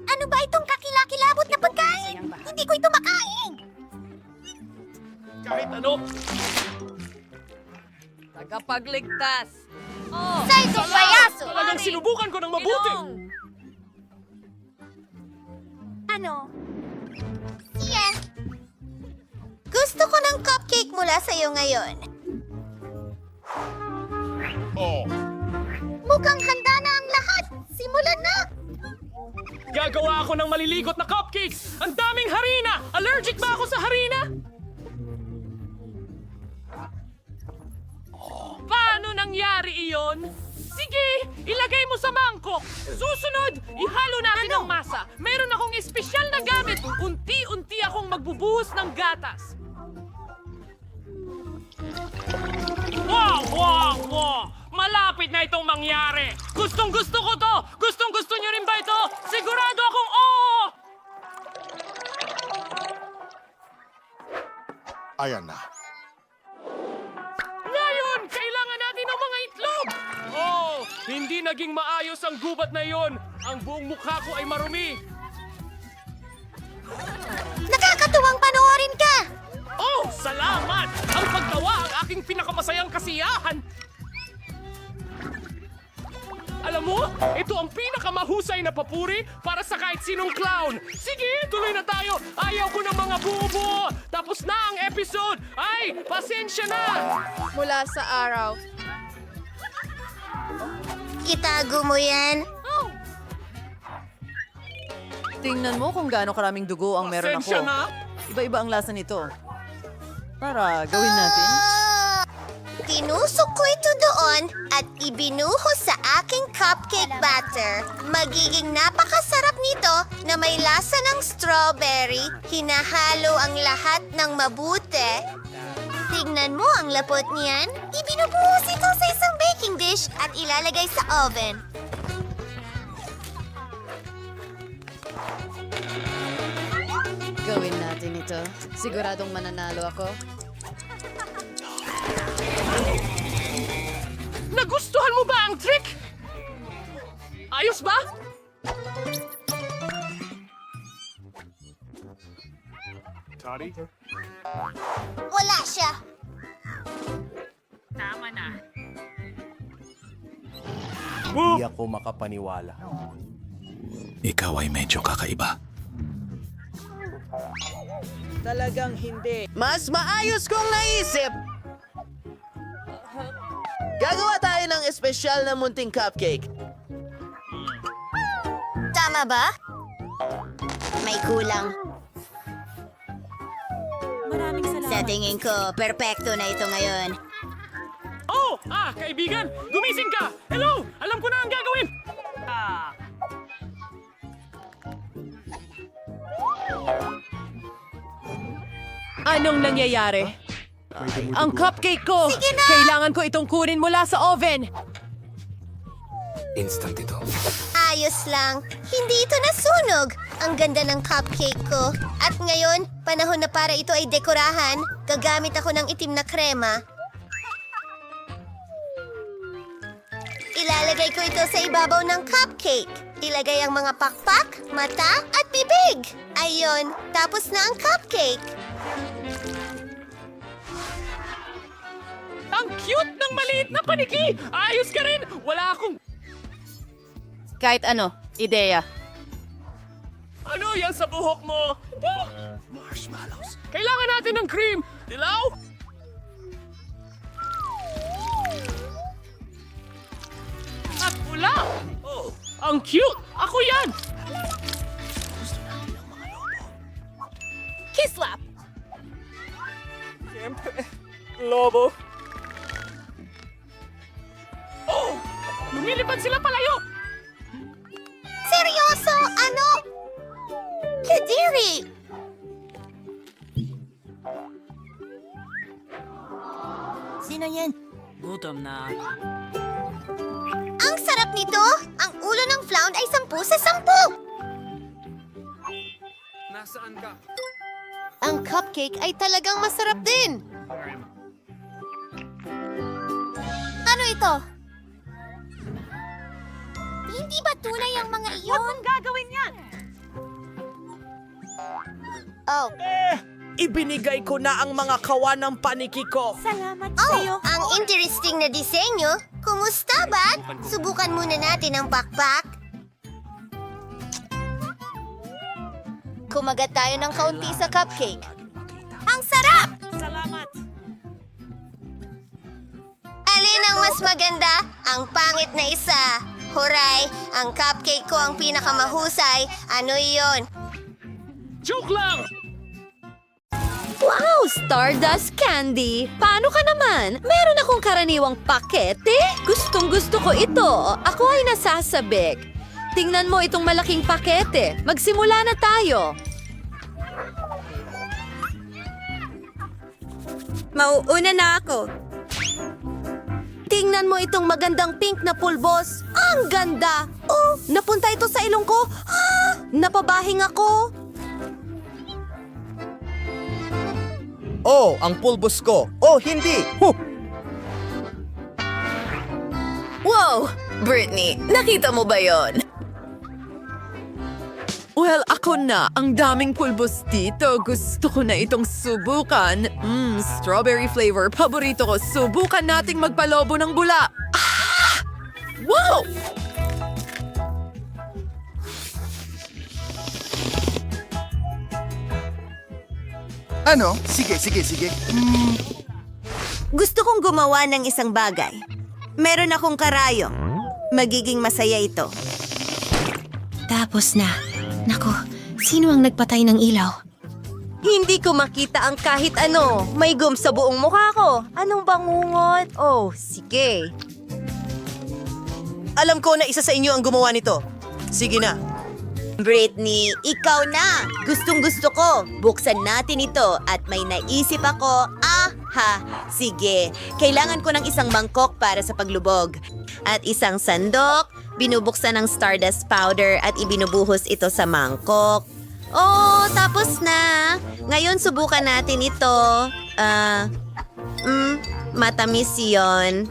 Ano ba itong kakilakilabot na pagkain? Hindi ko ito makain! Kahit ano, Tagapagligtas. Sa itong payaso! talagang sinubukan ko ng mabuti. Ano? Yes. Gusto ko ng cupcake mula sa iyo ngayon. Mukhang handa na ang lahat. Simulan na! Gagawa ako ng maliligot na cupcakes! Ang daming harina! Allergic ba ako sa harina? Paano nangyari iyon? Sige, ilagay mo sa mangkok. Susunod, ihalo natin ang masa. Meron akong espesyal na gamit. Unti-unti akong magbubuhos ng gatas. Wow! Malapit na itong mangyari. Gustong gusto ko to. Gustong gusto nyo rin ba ito? Sigurado akong oo! Ayan na. Ngayon, kailangan natin ng mga itlog! Oh, hindi naging maayos ang gubat na iyon. Ang buong mukha ko ay marumi. Nakakatuwang panoorin ka! Oh, salamat! Ang pagtawa ang aking pinakamasayang kasiyahan. Alam mo, ito ang pinakamahusay na papuri para sa kahit sinong clown. Sige, tuloy na tayo. Ayaw ko ng mga buo-buo. Tapos na ang episode. Ay, pasensya na. Mula sa araw. Itago mo yan. Tingnan mo kung gaano karaming dugo ang meron Pasensya ako. na. Iba-iba ang lasa nito. Tara, gawin natin. Tinusok ko ito doon at ibinuhos sa aking cupcake batter. Magiging napakasarap nito na may lasa ng strawberry. Hinahalo ang lahat ng mabuti. Tignan mo ang lapot niyan. Ibinubuhos ito sa isang baking dish at ilalagay sa oven. Gawin natin ito. Siguradong mananalo ako. Nagustuhan mo ba ang trick? Ayos ba? Wala siya. Hindi ako makapaniwala. Ikaw ay medyo kakaiba. Talagang hindi. Mas maayos kong naisip! Gagawa tayo ng espesyal na munting cupcake. Tama ba? May kulang. Sa tingin ko, perpekto na ito ngayon. Oh, kaibigan, gumising ka. Hello, alam ko na ang gagawin. Anong nangyayari? Ang cupcake ko! Kailangan ko itong kunin mula sa oven! Instant ito. Ayos lang. Hindi ito nasunog. Ang ganda ng cupcake ko. At ngayon, panahon na para ito ay dekorahan. Gagamit ako ng itim na krema. Ilalagay ko ito sa ibabaw ng cupcake. Ilagay ang mga pakpak, mata, at bibig. Ayon, tapos na ang cupcake. Ang cute ng maliit na paniki. Ayos ka rin. Wala akong... Kahit ano, ideya. Ano yan sa buhok mo? Marshmallows. Kailangan natin ng cream. Dilaw? At pula. Oh, ang cute. Ako yan. Kislap! Siyempre, lobo. Oh! Lumilipad sila palayo! Seryoso? Ano? Kadiri! Sino yan? Gutom na. Ang sarap nito! Ang ulo ng flounder ay 10 sa 10! Nasaan ka? Ang cupcake ay talagang masarap din! Ano ito? Hindi ba tunay ang mga iyon? Gagawin yan! Oh, Ibinigay ko na ang mga kawan ng paniki ko. Salamat ang interesting na disenyo. Kumusta ba? Subukan muna natin ang pakpak. Kumagat tayo ng kaunti sa cupcake. Ang sarap! Salamat! Alin ang mas maganda? Ang pangit na isa. Huray, ang cupcake ko ang pinakamahusay. Ano iyon? Joke lang! Wow, Stardust Candy! Paano ka naman? Meron akong karaniwang pakete. Gustong gusto ko ito. Ako ay nasasabik. Tingnan mo itong malaking pakete. Magsimula na tayo. Mauuna na ako. Tingnan mo itong magandang pink na pulbos. Ang ganda! Oh, napunta ito sa ilong ko. Ah, napabahing ako. Oh, ang pulbos ko. Oh, hindi. Wow! Britney, nakita mo ba yon? Well, ako na. Ang daming pulbos dito. Gusto ko na itong subukan. Strawberry flavor. Paborito ko. Subukan nating magpalobo ng bula. Ah! Wow! Ano? Sige. Gusto kong gumawa ng isang bagay. Meron akong karayom. Magiging masaya ito. Tapos na. Naku, sino ang nagpatay ng ilaw? Hindi ko makita ang kahit ano. May gum sa buong mukha ko. Anong bangungot? Oh, sige. Alam ko na isa sa inyo ang gumawa nito. Sige na. Britney, ikaw na! Gustong-gusto ko. Buksan natin ito at may naisip ako. Sige, kailangan ko ng isang mangkok para sa paglubog. At isang sandok, binubuksan ng stardust powder at ibinubuhos ito sa mangkok. Oh, tapos na! Ngayon subukan natin ito. Matamis yun.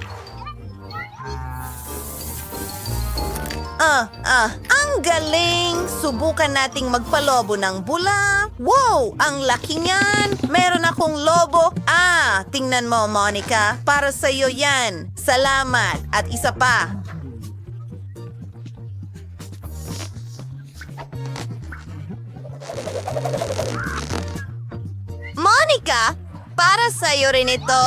Ang galing! Subukan nating magpalobo ng bula. Wow! Ang laki niyan! Meron akong lobo. Tingnan mo, Monica. Para sa'yo yan. Salamat. At isa pa. Monica! Para sa'yo rin ito.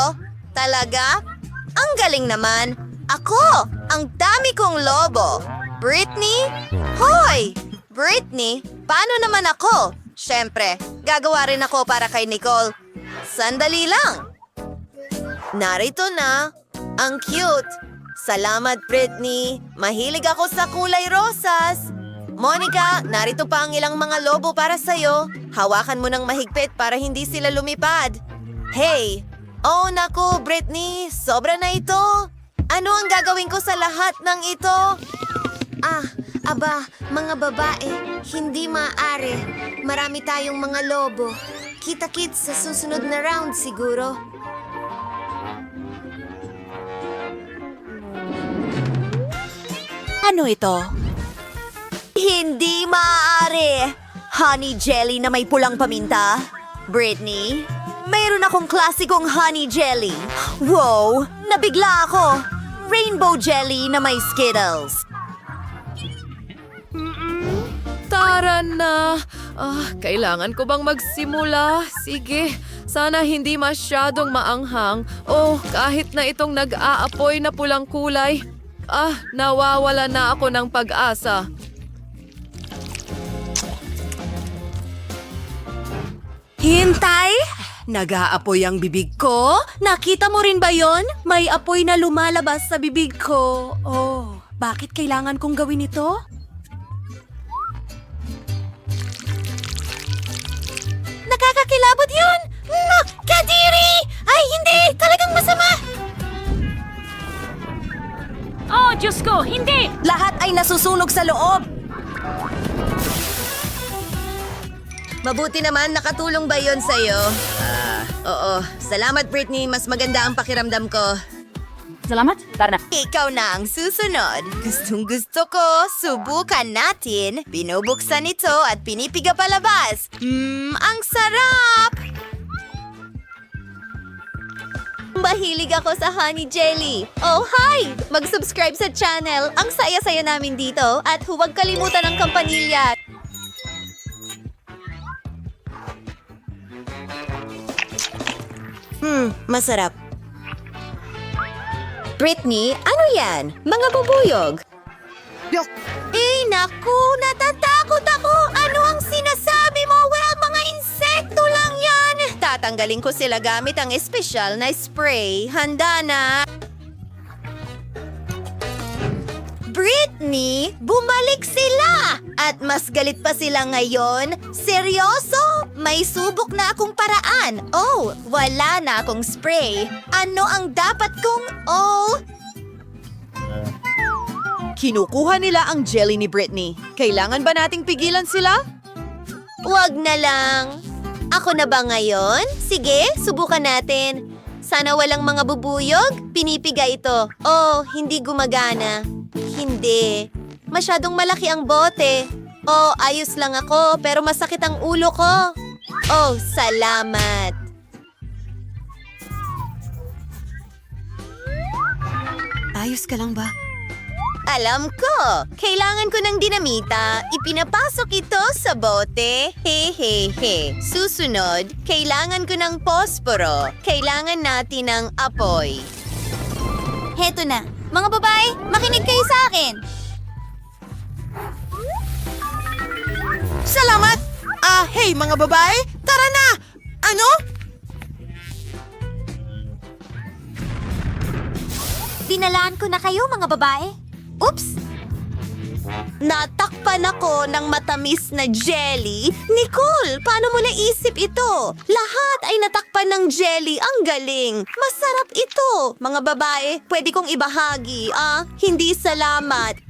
Talaga? Ang galing naman. Ako! Ang dami kong lobo. Britney? Hoy! Britney, paano naman ako? Siyempre, gagawa rin ako para kay Nicole. Sandali lang. Narito na. Ang cute. Salamat, Britney. Mahilig ako sa kulay rosas. Monica, narito pa ang ilang mga lobo para sa'yo. Hawakan mo ng mahigpit para hindi sila lumipad. Hey! Oh, naku, Britney. Sobra na ito. Ano ang gagawin ko sa lahat ng ito? Mga babae, hindi maaari. Marami tayong mga lobo. Kita-kits sa susunod na round siguro. Ano ito? Hindi maaari. Honey jelly na may pulang paminta. Britney, mayroon akong klasikong honey jelly. Wow, nabigla ako. Rainbow jelly na may Skittles. Tara na! Kailangan ko bang magsimula? Sige, sana hindi masyadong maanghang. Oh, kahit na itong nag-aapoy na pulang kulay. Nawawala na ako ng pag-asa. Hintay! Nag-aapoy ang bibig ko? Nakita mo rin ba yon? May apoy na lumalabas sa bibig ko. Oh, bakit kailangan kong gawin ito? Nakakakilabot yun! Kadiri! Ay, hindi! Talagang masama! Oh, Diyos ko, hindi! Lahat ay nasusunog sa loob! Mabuti naman, nakatulong ba yon sa'yo? Oo. Salamat, Britney. Mas maganda ang pakiramdam ko. Salamat. Tara na. Ikaw na ang susunod. Gustong gusto ko, subukan natin. Binubuksan ito at pinipiga palabas. Ang sarap! Mahilig ako sa honey jelly. Oh, hi! Mag-subscribe sa channel. Ang saya-saya namin dito. At huwag kalimutan ang kampanilya. Masarap. Britney, ano yan? Mga bubuyog. Eh, naku! Natatakot ako! Ano ang sinasabi mo? Well, mga insekto lang yan! Tatanggalin ko sila gamit ang espesyal na spray. Handa na! Britney, bumalik sila! At mas galit pa sila ngayon? Seryoso? May subok na akong paraan. Oh, wala na akong spray. Ano ang dapat kong... Oh... Kinukuha nila ang jelly ni Britney. Kailangan ba nating pigilan sila? Wag na lang. Ako na ba ngayon? Sige, subukan natin. Sana walang mga bubuyog. Pinipiga ito. Oh, hindi gumagana. Hindi. Masyadong malaki ang bote. Oh, ayos lang ako, pero masakit ang ulo ko. Oh, salamat. Ayos ka lang ba? Alam ko! Kailangan ko ng dinamita. Ipinapasok ito sa bote. He. Susunod, kailangan ko ng posporo. Kailangan natin ng apoy. Heto na. Mga babae, makinig kayo sa akin. Salamat! Hey mga babae, tara na! Ano? Dinalaan ko na kayo, mga babae. Oops! Natakpan ako ng matamis na jelly. Nicole, paano mo naisip ito? Lahat ay natakpan ng jelly. Ang galing. Masarap ito. Mga babae, pwede kong ibahagi. Hindi salamat.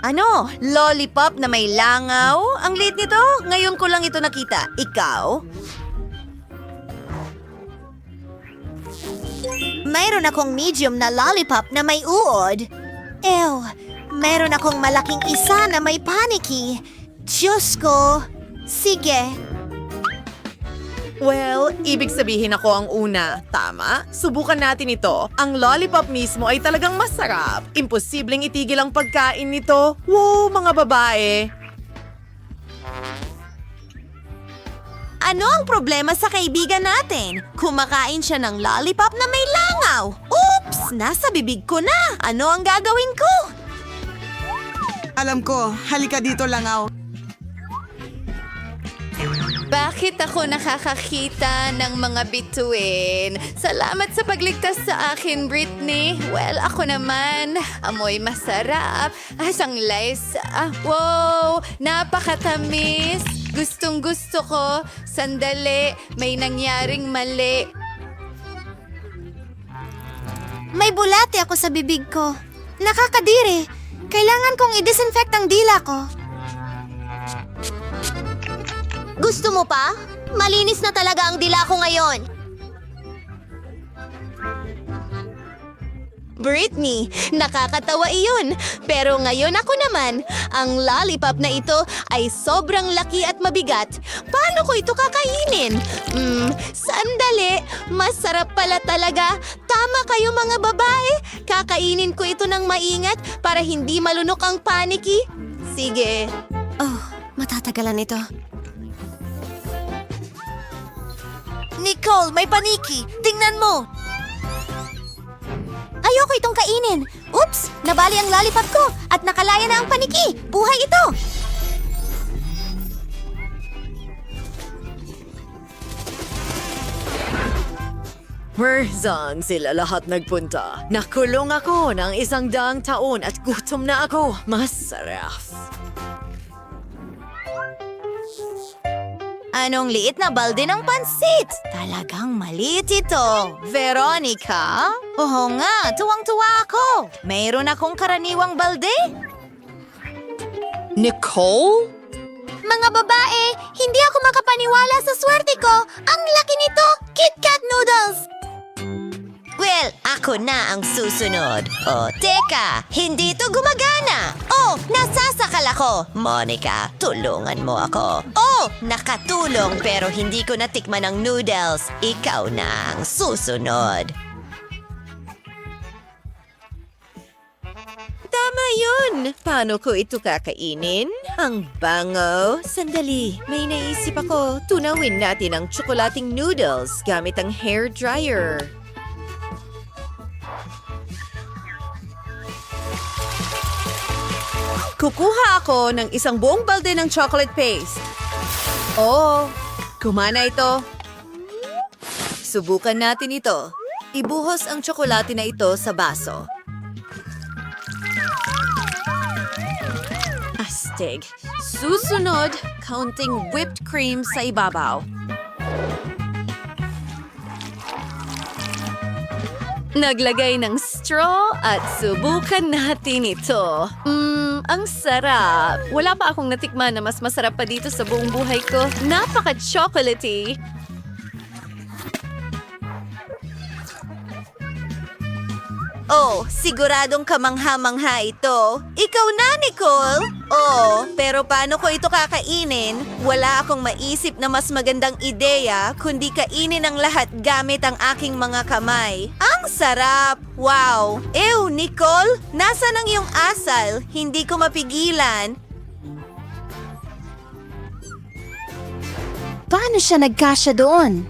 Ano? Lollipop na may langaw? Ang liit nito. Ngayon ko lang ito nakita. Ikaw? Mayroon akong medium na lollipop na may uod. Ew, mayroon akong malaking isa na may panicky. Diyos ko. Sige. Well, ibig sabihin ako ang una. Tama? Subukan natin ito. Ang lollipop mismo ay talagang masarap. Imposibleng itigil ang pagkain nito. Wow, mga babae. Ano ang problema sa kaibigan natin? Kumakain siya ng lollipop na may langaw. Oops! Nasa bibig ko na. Ano ang gagawin ko? Alam ko, halika dito langaw. Bakit ako nakakakita ng mga bituin? Salamat sa pagligtas sa akin, Britney. Well, ako naman. Amoy masarap. Sanglay sa... wow! Napakatamis. Gustong gusto ko. Sandali. May nangyaring mali. May bulate ako sa bibig ko. Nakakadiri. Kailangan kong i-disinfect ang dila ko. Gusto mo pa? Malinis na talaga ang dila ko ngayon. Britney, nakakatawa iyon. Pero ngayon ako naman, ang lollipop na ito ay sobrang laki at mabigat. Paano ko ito kakainin? Sandali, masarap pala talaga. Tama kayo mga babae. Kakainin ko ito ng maingat para hindi malunok ang panicky. Sige. Oh, matatagalan ito. Nicole, may paniki. Tingnan mo. Ayoko itong kainin. Oops! Nabali ang lollipop ko at nakalaya na ang paniki. Buhay ito! Where saan sila lahat nagpunta? Nakulong ako ng 100 taon at gutom na ako. Masarap. Anong liit na balde ng pansit? Talagang maliit ito. Veronica? Oo nga, tuwang-tuwa ako. Mayroon akong karaniwang balde. Nicole? Mga babae, hindi ako makapaniwala sa swerte ko. Ang laki nito. KitKat noodles! Well, ako na ang susunod. Oh, teka, hindi to gumagana. Oh, nasasakal ako. Monica, tulungan mo ako. Oh, nakatulong pero hindi ko natikman ang noodles. Ikaw na ang susunod. Tama yun. Paano ko ito kakainin? Ang bango. Sandali, may naisip ako. Tunawin natin ang tsokolating noodles gamit ang hair dryer. Kukuha ako ng isang buong balde ng chocolate paste. Oh, kumana ito. Subukan natin ito. Ibuhos ang tsokolate na ito sa baso. Astig. Susunod, kaunting whipped cream sa ibabaw. Naglagay ng straw at subukan natin ito. Ang sarap. Wala pa akong natikman na mas masarap pa dito sa buong buhay ko. Napaka-chocolatey. Oh, siguradong kamangha-mangha ito. Ikaw na, Nicole! Oh, pero paano ko ito kakainin? Wala akong maisip na mas magandang ideya kundi kainin ang lahat gamit ang aking mga kamay. Ang sarap! Wow! Ew, Nicole! Nasaan ang iyong asal? Hindi ko mapigilan. Paano siya nagkasya doon?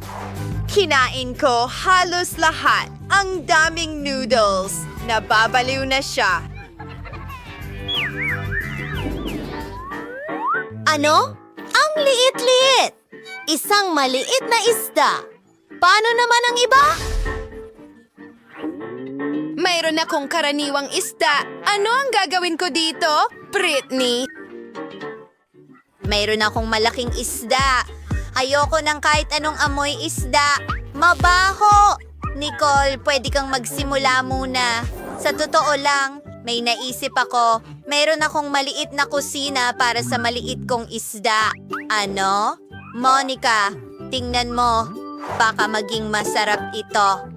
Kinain ko halos lahat. Ang daming noodles. Nababaliw na siya. Ano? Ang liit-liit. Isang maliit na isda. Paano naman ang iba? Mayroon akong karaniwang isda. Ano ang gagawin ko dito, Britney? Mayroon akong malaking isda. Ayoko ng kahit anong amoy isda. Mabaho! Nicole, pwede kang magsimula muna. Sa totoo lang, may naisip ako. Mayroon akong maliit na kusina para sa maliit kong isda. Ano? Monica, tingnan mo. Baka maging masarap ito.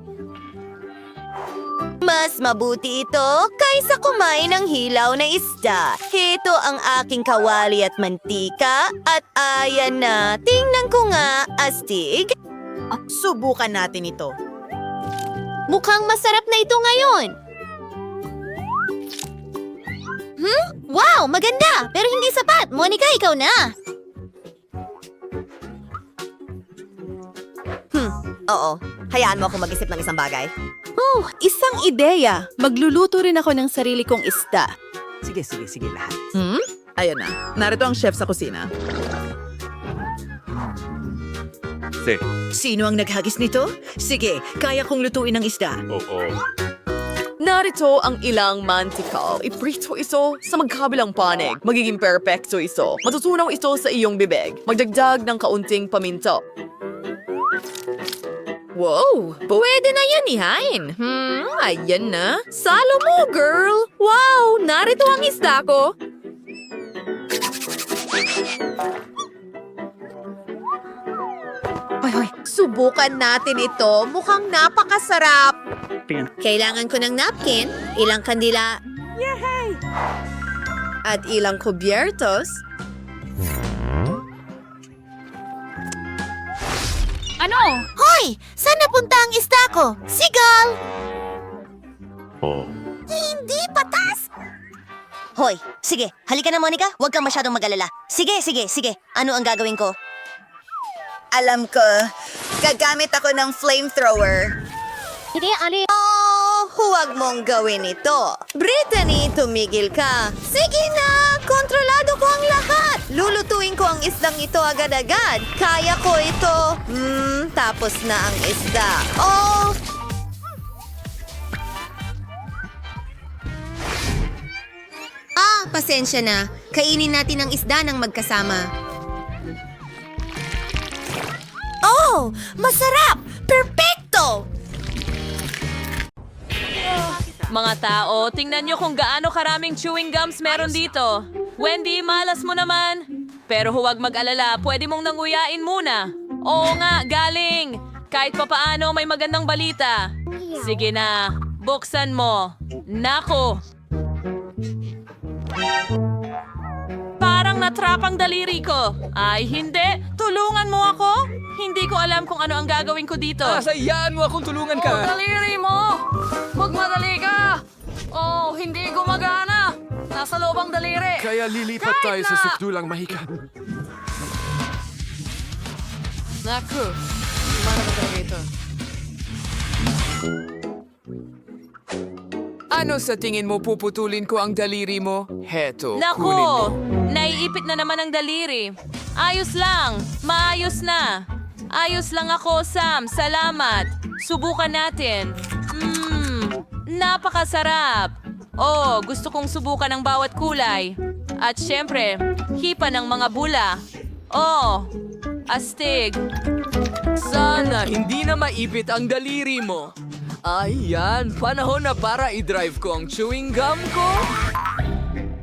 Mas mabuti ito kaysa kumain ng hilaw na isda. Heto ang aking kawali at mantika. At ayan na, tingnan ko nga, astig. Subukan natin ito. Mukhang masarap na ito ngayon. Wow, maganda! Pero hindi sapat. Monica, ikaw na. Oo, hayaan mo ako mag-isip ng isang bagay. Isang ideya. Magluluto rin ako ng sarili kong isda. Sige lahat. Ayan na. Narito ang chef sa kusina. Sino ang naghagis nito? Sige, kaya kong lutuin ang isda. Narito ang ilang mantikal. Iprito ito sa magkabilang panig. Magiging perpekto ito. Matutunaw ito sa iyong bibig. Magdagdag ng kaunting paminta. Wow! Pwede na yan ihain. Ayan na. Salo mo, girl! Wow! Narito ang isda ko. Hoy, subukan natin ito. Mukhang napakasarap. Kailangan ko ng napkin, ilang kandila, at ilang kubyertos. Ano? Hoy! Saan napunta ang isda ko? Sigal! Hindi patas! Hoy, sige, halika na, Monica. Huwag kang masyadong mag-alala. Sige. Ano ang gagawin ko? Alam ko. Gagamit ako ng flamethrower. Hindi, Ali. Oh, huwag mong gawin ito. Brittany, tumigil ka. Sige na, kontrolado ko ang lahat. Lulutuin ko ang isdang ito agad-agad. Kaya ko ito. Tapos na ang isda. Oh! Pasensya na. Kainin natin ang isda ng magkasama. Oh! Masarap! Perfecto! Mga tao, tingnan nyo kung gaano karaming chewing gums meron dito. Wendy, malas mo naman. Pero huwag mag-alala, pwede mong nanguyain muna. Oo nga, galing. Kahit papaano may magandang balita. Sige na, buksan mo. Nako! Parang natrap ang daliri ko. Ay, hindi. Tulungan mo ako. Hindi ko alam kung ano ang gagawin ko dito. Sayaan mo akong tulungan ka. Daliri mo! Magmadali ka! Oh, hindi gumagana. Nasa loob ang daliri. Kaya lilipat tayo sa sukdulang mahika. Naku, mana ba talaga ito? Ano sa tingin mo puputulin ko ang daliri mo? Heto, kunin mo. Nako, naiipit na naman ang daliri. Ayos lang, maayos na. Ayos lang ako, Sam. Salamat. Subukan natin. Napakasarap. Oh, gusto kong subukan ang bawat kulay. At syempre, hipa ng mga bula. Oh, astig. Sana hindi na maipit ang daliri mo. Ay, yan. Panahon na para i-drive ko ang chewing gum ko.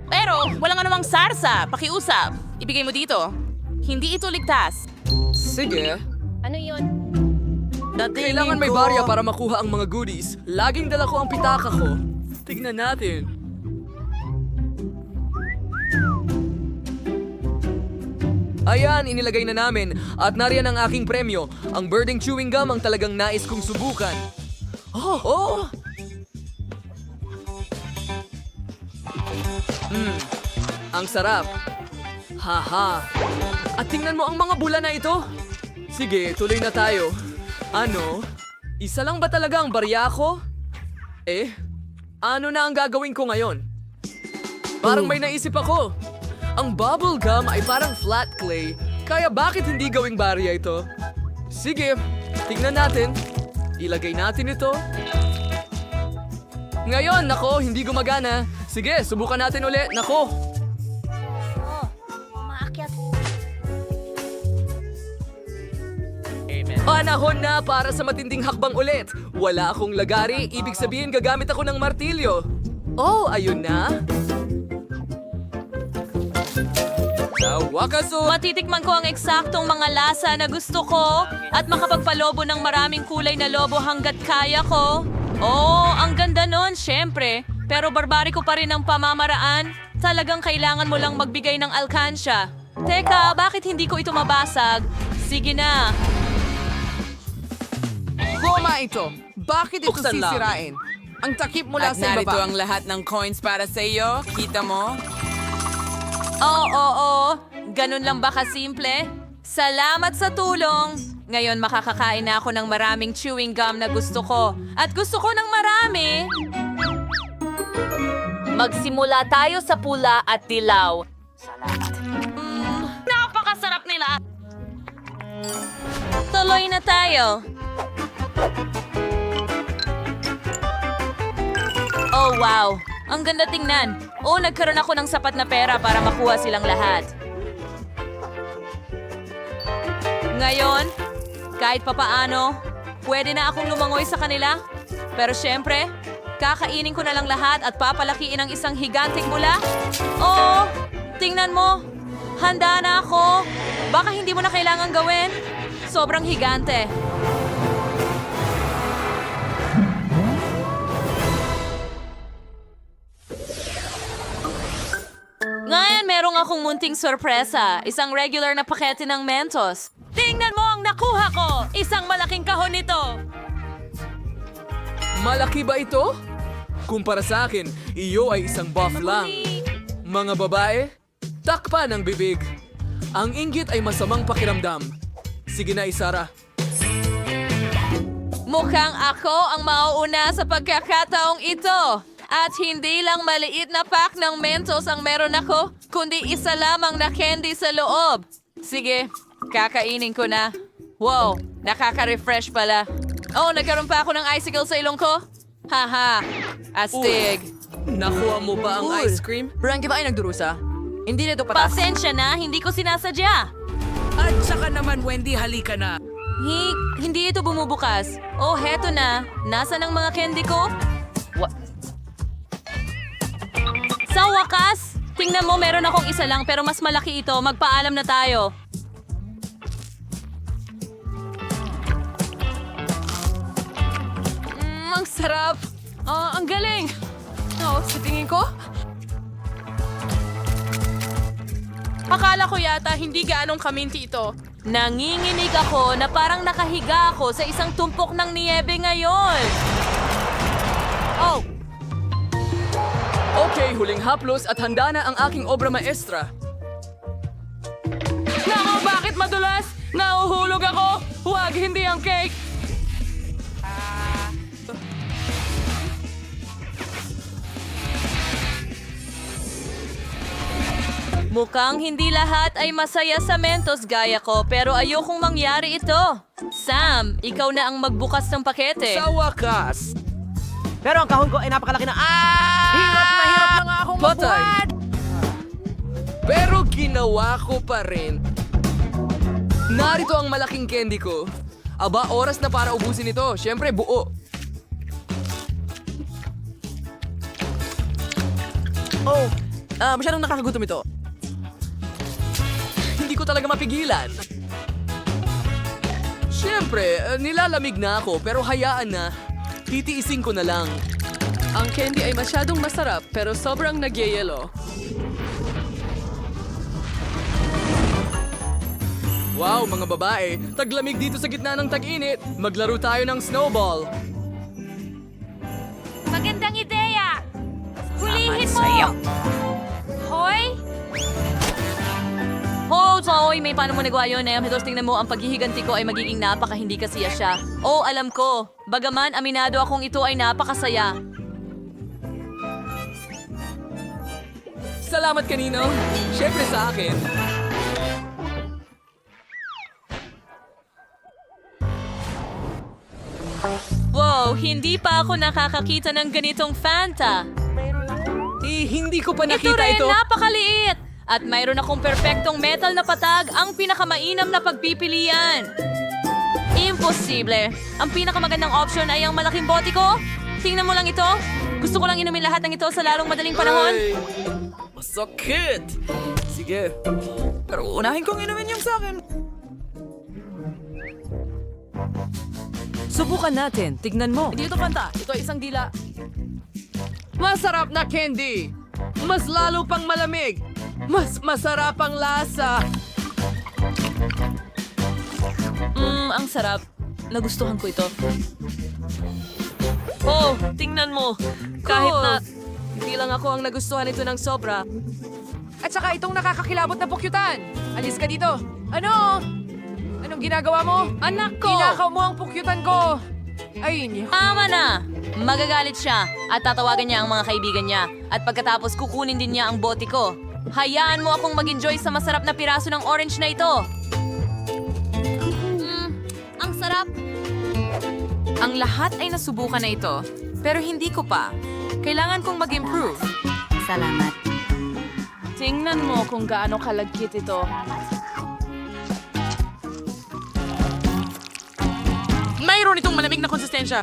Pero, walang anumang sarsa. Pakiusap. Ibigay mo dito. Hindi ito ligtas. Sige. Ano yon? Kailangan may barya para makuha ang mga goodies. Laging dala ko ang pitaka ko. Tignan natin. Ayan, inilagay na namin. At nariyan ang aking premyo. Ang birding chewing gum ang talagang nais kong subukan. Oh! Ang sarap. Haha. At tingnan mo ang mga bula na ito. Sige, tuloy na tayo. Ano? Isa lang ba talaga ang barya ko? Ano na ang gagawin ko ngayon? Parang may naisip ako. Ang bubble gum ay parang flat clay, kaya bakit hindi gawing barya ito? Sige, tingnan natin. Ilagay natin ito. Ngayon, nako, hindi gumagana. Sige, subukan natin ulit. Nako. Panahon na para sa matinding hakbang ulit. Wala akong lagari, ibig sabihin gagamit ako ng martilyo. Oh, ayun na. Sa wakas, Matitikman ko ang eksaktong mga lasa na gusto ko at makapagpalobo ng maraming kulay na lobo hanggat kaya ko. Oh, ang ganda nun, syempre. Pero barbariko pa rin ang pamamaraan. Talagang kailangan mo lang magbigay ng alkansya. Teka, bakit hindi ko ito mabasag? Sige na. Goma ito. Bakit ito Buksan lang. sisirain? Ang takip mula At sa narito ibaba. ang lahat ng coins para sa iyo. Kita mo? Oo. Ganun lang ba kasimple? Salamat sa tulong. Ngayon makakakain na ako ng maraming chewing gum na gusto ko. At gusto ko ng marami. Magsimula tayo sa pula at dilaw. Napakasarap nila. Tuloy na tayo. Oh, wow. Ang ganda tingnan. Oh, nagkaroon ako ng sapat na pera para makuha silang lahat. Ngayon, kahit papaano, pwede na akong lumangoy sa kanila. Pero syempre, kakainin ko na lang lahat at papalakiin ang isang higanting bula. Oh, tingnan mo. Handa na ako. Baka hindi mo na kailangan gawin. Sobrang higante. Ngayon, merong akong munting sorpresa. Isang regular na pakete ng Mentos. Tingnan mo ang nakuha ko! Isang malaking kahon nito! malaki ba ito? Kumpara sa akin, iyo ay isang buff lang. Mga babae, takpan ang bibig. Ang inggit ay masamang pakiramdam. Sige na, Isara. Mukhang ako ang mauuna sa pagkakataong ito. At hindi lang maliit na pack ng Mentos ang meron ako, kundi isa lamang na candy sa loob. Sige, kakainin ko na. Wow, nakaka-refresh pala. Oh, nagkaroon pa ako ng icicle sa ilong ko? Haha, astig. Nakuha mo ba ang ice cream? Ranky ba ay nagdurusa? Hindi na ito patas. Pasensya na, hindi ko sinasadya. At saka naman, Wendy, halika na. Hindi ito bumubukas. Oh, heto na. Nasaan ang mga candy ko? Sa wakas, tingnan mo, meron akong isa lang pero mas malaki ito. Magpaalam na tayo. Ang galing! Sa tingin ko, akala ko yata hindi gaanong kaminti ito. Nanginginig ako na parang nakahiga ako sa isang tumpok ng niyebe ngayon. Okay, huling haplos at handa na ang aking obra maestra. Nako, bakit madulas? Nauhulog ako! Huwag, hindi ang cake! Mukhang hindi lahat ay masaya sa Mentos gaya ko, pero ayokong mangyari ito. Sam, ikaw na ang magbukas ng pakete. Sa wakas! Pero ang kahon ko ay napakalaki na... Hirap na nga akong mabuhat! Pero ginawa ko pa rin. Narito ang malaking candy ko. Aba, oras na para ubusin ito. Siyempre, buo. Masyadong nakakagutom ito. Hindi ko talaga mapigilan. Siyempre, nilalamig na ako pero hayaan na. Titiisin ko na lang. Ang candy ay masyadong masarap pero sobrang nagyayelo. Wow, mga babae, taglamig dito sa gitna ng tag-init. Maglaro tayo ng snowball. Magandang ideya! Hulihin mo! Hoy! Zoe, may paano mo nagawa yun eh. Ito, tingnan mo, ang paghihiganti ko ay magiging napaka-hindi kasiya siya. Alam ko. Bagaman, aminado akong ito ay napakasaya. Salamat kanino. Siyempre sa akin. Wow, hindi pa ako nakakakita ng ganitong Fanta. Hindi ko pa Ito nakita rin, ito. napakaliit! At mayroon akong perpektong metal na patag, ang pinakamainam na pagpipilian. Imposible. Ang pinakamagandang option ay ang malaking bote ko. Tingnan mo lang ito. Gusto ko lang inumin lahat ng ito sa lalong madaling panahon. Ay, masakit. Sige. Pero unahin kong inumin yung sa akin. Subukan natin. Tignan mo. Hindi ito Fanta. Ito ay isang dila. Masarap na candy. Mas lalo pang malamig. Mas masarap ang lasa. Ang sarap. Nagustuhan ko ito. Tingnan mo. Kahit na Hindi lang ako ang nagustuhan ito ng sobra. At saka itong nakakakilabot na pukyutan. Alis ka dito. Ano? Anong ginagawa mo? Anak ko! Kinakaw mo ang pukyutan ko. Ay, Tama na! Magagalit siya at tatawagan niya ang mga kaibigan niya. At pagkatapos kukunin din niya ang bote ko. Hayaan mo akong mag-enjoy sa masarap na piraso ng orange na ito. Ang sarap. Ang lahat ay nasubukan na ito. Pero hindi ko pa. Kailangan kong mag-improve. Salamat. Tingnan mo kung gaano kalagkit ito. Mayroon itong malamig na konsistensya.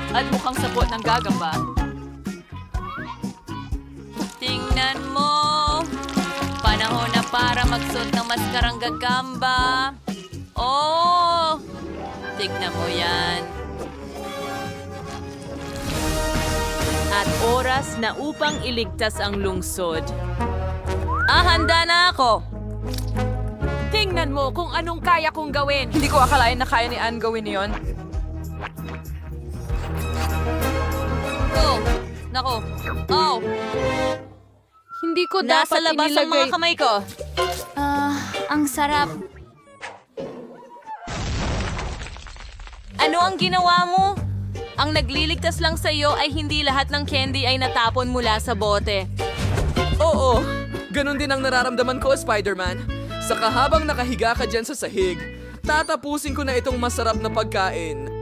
At mukhang sapot ng gagamba. Tingnan mo. Panahon na para magsuot ng maskarang gagamba. Tignan mo yan. At oras na upang iligtas ang lungsod. Handa na ako. Tingnan mo kung anong kaya kong gawin. Hindi ko akalain na kaya ni Anne gawin yon. Nako. Hindi ko Nasa dapat labas ang mga kamay ko. Ang sarap. Ano ang ginawa mo? Ang nagliligtas lang sa iyo ay hindi lahat ng candy ay natapon mula sa bote. Oo, ganun din ang nararamdaman ko, Spider-Man. Sa kahabang nakahiga ka dyan sa sahig, tatapusin ko na itong masarap na pagkain.